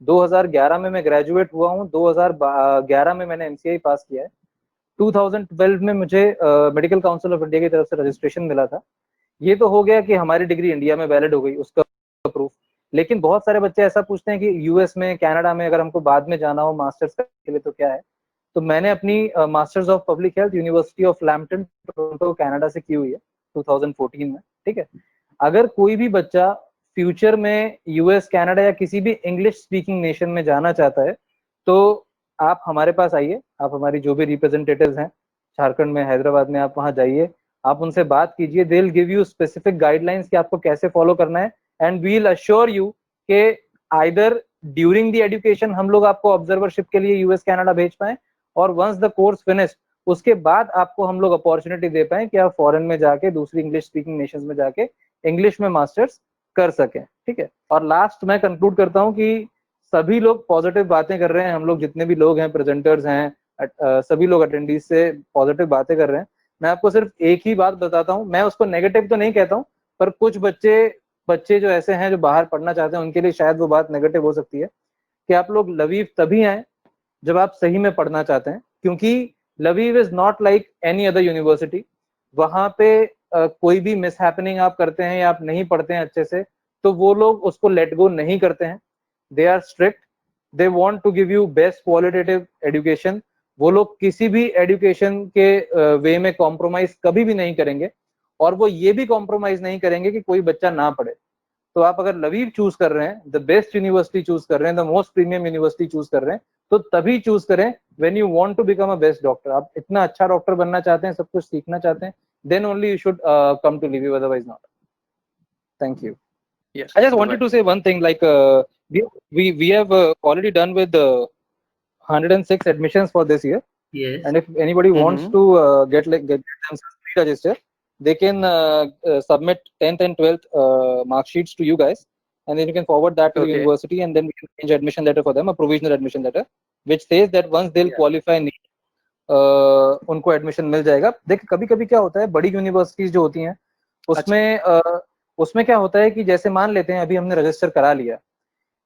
Speaker 2: 2011 में मैं ग्रेजुएट हुआ हूँ, 2011 में मैंने एमसीआई पास किया है, 2012 में मुझे मेडिकल काउंसिल ऑफ इंडिया की तरफ से रजिस्ट्रेशन मिला था। ये तो हो गया कि हमारी डिग्री इंडिया में वैलिड हो गई, उसका प्रूफ। लेकिन बहुत सारे बच्चे ऐसा पूछते हैं कि यूएस में, कनाडा में अगर हमको बाद में जाना हो मास्टर्स के लिए तो क्या है। तो मैंने अपनी masters of public health university of Lampton Toronto Canada से की हुई है 2014 में। ठीक है, अगर कोई भी बच्चा फ्यूचर में यूएस, कनाडा या किसी भी इंग्लिश स्पीकिंग नेशन में जाना चाहता है, तो आप हमारे पास आइए, आप हमारी जो भी रिप्रेजेंटेटिव्स हैं झारखंड में, हैदराबाद में, आप वहां जाइए, आप उनसे बात कीजिए। They will give you specific guidelines कि आपको कैसे फॉलो करना है, and we will assure you कि आइदर ड्यूरिंग द एजुकेशन हम लोग आपको ऑब्जर्वरशिप के लिए यूएस, कनाडा भेज पाए, और वंस द कोर्स फिनिश्ड उसके बाद आपको हम लोग अपॉर्चुनिटी दे पाए कि आप फॉरेन में जाके, दूसरी इंग्लिश स्पीकिंग नेशंस में जाके इंग्लिश में मास्टर्स कर सकें। ठीक है, और लास्ट मैं कंक्लूड करता हूं कि सभी लोग पॉजिटिव बातें कर रहे हैं, हम लोग जितने भी लोग हैं, प्रेजेंटर्स हैं, सभी लोग अटेंडीज से पॉजिटिव बातें कर रहे हैं। मैं आपको सिर्फ एक ही बात बताता हूँ, मैं उसको नेगेटिव तो नहीं कहता हूँ, पर कुछ बच्चे जो ऐसे हैं जो बाहर पढ़ना चाहते हैं उनके लिए शायद वो बात नेगेटिव हो सकती है कि आप लोग लवीव तभी आए जब आप सही में पढ़ना चाहते हैं, क्योंकि Lviv is not like any other university. वहां पे कोई भी मिस हैपनिंग आप करते हैं या आप नहीं पढ़ते हैं अच्छे से, तो वो लोग उसको लेट गो नहीं करते हैं। They are strict, they want to give you best qualitative education. वो लोग किसी भी एजुकेशन के वे में कॉम्प्रोमाइज कभी भी नहीं करेंगे, और वो ये भी कॉम्प्रोमाइज नहीं करेंगे कि कोई बच्चा ना पढ़े। तो आप अगर लवीव चूज कर रहे हैं, द बेस्ट यूनिवर्सिटी चूज कर रहे हैं, the most premium university choose कर रहे हैं, तो तभी चूज करें when you want to become a best doctor. आप इतना अच्छा डॉक्टर बनना चाहते हैं, सब कुछ सीखना चाहते हैं, then only you should come to Lviv, otherwise not. Thank you.
Speaker 1: Yes.
Speaker 2: I just wanted to say one thing, like we have already done with 106 admissions for this year,
Speaker 4: Yes.
Speaker 2: and if anybody wants to get themselves pre-register, they can submit 10th and 12th mark sheets to you guys, and then you can forward that to the
Speaker 1: Okay.
Speaker 2: university, and then we can change admission letter for them, a provisional admission letter, which says that once they'll qualify NEET, उनको admission मिल जाएगा। देखिए कभी कभी क्या होता है, बड़ी universities जो होती हैं उसमें क्या होता है कि जैसे मान लेते हैं अभी हमने रजिस्टर करा लिया,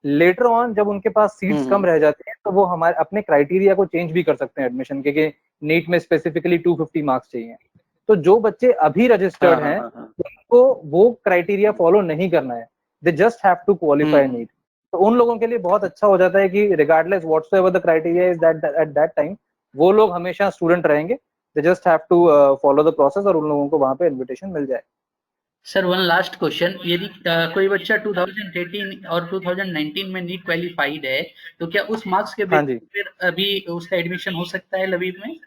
Speaker 2: लेटर ऑन जब उनके पास सीट्स कम रह जाती हैं तो वो हमारे अपने क्राइटेरिया को चेंज भी कर सकते हैं एडमिशन के, कि नीट में स्पेसिफिकली 250 मार्क्स चाहिए, तो जो बच्चे अभी रजिस्टर्ड हैं
Speaker 1: हाँ।
Speaker 2: उनको वो क्राइटेरिया फॉलो नहीं करना है, they just have to qualify NEET. तो उन लोगों के लिए बहुत अच्छा हो जाता है कि regardless whatsoever the criteria is that at that time, वो लोग हमेशा स्टूडेंट रहेंगे, they just have to follow the process और उन लोगों को वहां पे इनविटेशन मिल जाए।
Speaker 4: सर वन लास्ट क्वेश्चन, यदि कोई बच्चा 2018 और 2019 में नीट क्वालिफाइड है तो क्या उस मार्क्स के
Speaker 2: हाँ
Speaker 4: बेसिस
Speaker 2: जी
Speaker 4: पर अभी उसका एडमिशन हो सकता है लवीव में?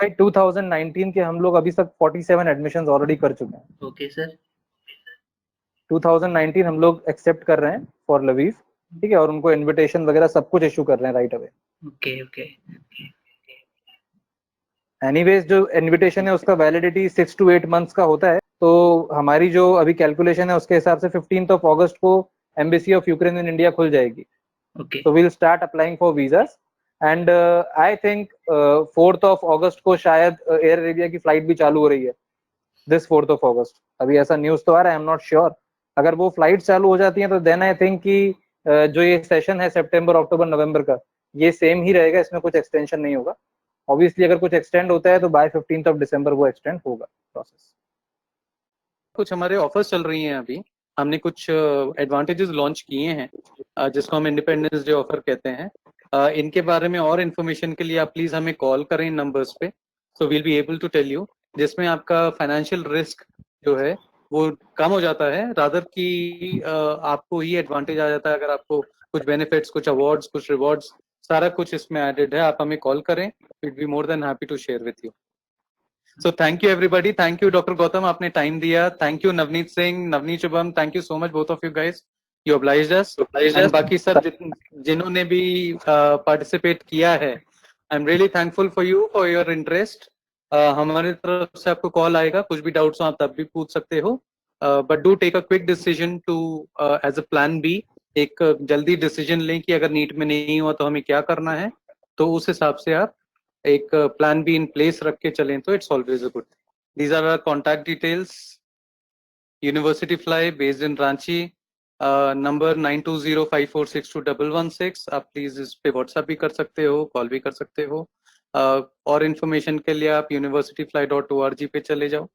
Speaker 2: भाई 2019 के हम लोग अभी तक 47 एडमिशंस ऑलरेडी कर चुके हैं।
Speaker 4: Okay sir.
Speaker 2: 2019 हम लोग एक्सेप्ट कर रहे हैं फॉर लवीव, ठीक है, और उनको इनविटेशन वगैरह सब कुछ इशू कर रहे हैं right away.
Speaker 4: Okay okay.
Speaker 2: Anyways जो इनविटेशन है उसका वैलिडिटी 6 to 8 मंथ्स का होता है, तो हमारी जो अभी कैलकुलेशन है उसके हिसाब से 15th of August को embassy of Ukraine in India खुल जाएगी।
Speaker 4: ओके
Speaker 2: तो will start applying for visas and I think 4th of August को शायद एयर अरेबिया की फ्लाइट भी चालू हो रही है, दिस 4th of August। अभी ऐसा न्यूज तो आ रहा है, आई एम नॉट श्योर। अगर वो फ्लाइट चालू हो जाती है तो देन आई थिंक कि जो ये सेशन है सितंबर अक्टूबर नवंबर का, ये सेम ही रहेगा, इसमें कुछ एक्सटेंशन नहीं होगा। ऑब्वियसली अगर कुछ एक्सटेंड होता है तो बाय 15th of December वो एक्सटेंड होगा प्रोसेस।
Speaker 1: कुछ हमारे ऑफर्स चल रही हैं अभी, हमने कुछ एडवांटेजेस लॉन्च किए हैं जिसको हम इंडिपेंडेंस डे ऑफर कहते हैं। इनके बारे में और इन्फॉर्मेशन के लिए आप प्लीज हमें कॉल करें इन नंबर्स पे, so we'll be able to tell you, जिसमें आपका फाइनेंशियल रिस्क जो है वो कम हो जाता है, रादर की आपको ही एडवांटेज आ जाता है। अगर आपको कुछ बेनिफिट्स, कुछ अवार्ड्स, कुछ रिवॉर्ड्स, सारा कुछ इसमें एडेड है। आप हमें कॉल करें, will be more than happy to share with you. So thank you everybody. Thank you Dr. Gautam, आपने टाइम दिया। Thank you Navneet Singh, Navneet Shubham. Thank you so much both of you guys. You obliged us. And बाकी सब जिन्होंने भी participate किया है, I'm really thankful for you for your interest. हमारी तरफ से आपको कॉल आएगा, कुछ भी डाउट्स हो आप तब भी पूछ सकते हो। But do take a quick decision to as a plan B. एक जल्दी डिसीजन लें कि अगर नीट में नहीं हुआ तो हमें क्या करना है, तो उस हिसाब से आप एक प्लान बी इन प्लेस रख के चलें तो it's always a good thing. These are our contact details. University fly based in Ranchi, number 9205462116। आप प्लीज इस पे व्हाट्सएप भी कर सकते हो, कॉल भी कर सकते हो। और इन्फॉर्मेशन के लिए आप universityfly.org पे चले जाओ।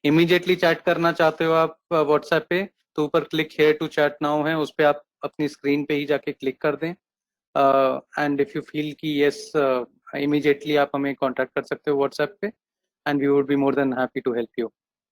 Speaker 1: इमीडिएटली चैट करना चाहते हो आप व्हाट्सएप पे, तो ऊपर click here to chat now है, उस पर आप अपनी स्क्रीन पे ही जाके क्लिक कर दें। एंड इफ यू फील कि यस इमीडिएटली आप हमें कांटेक्ट कर सकते हो व्हाट्सएप पे, and we would be more than happy to help you.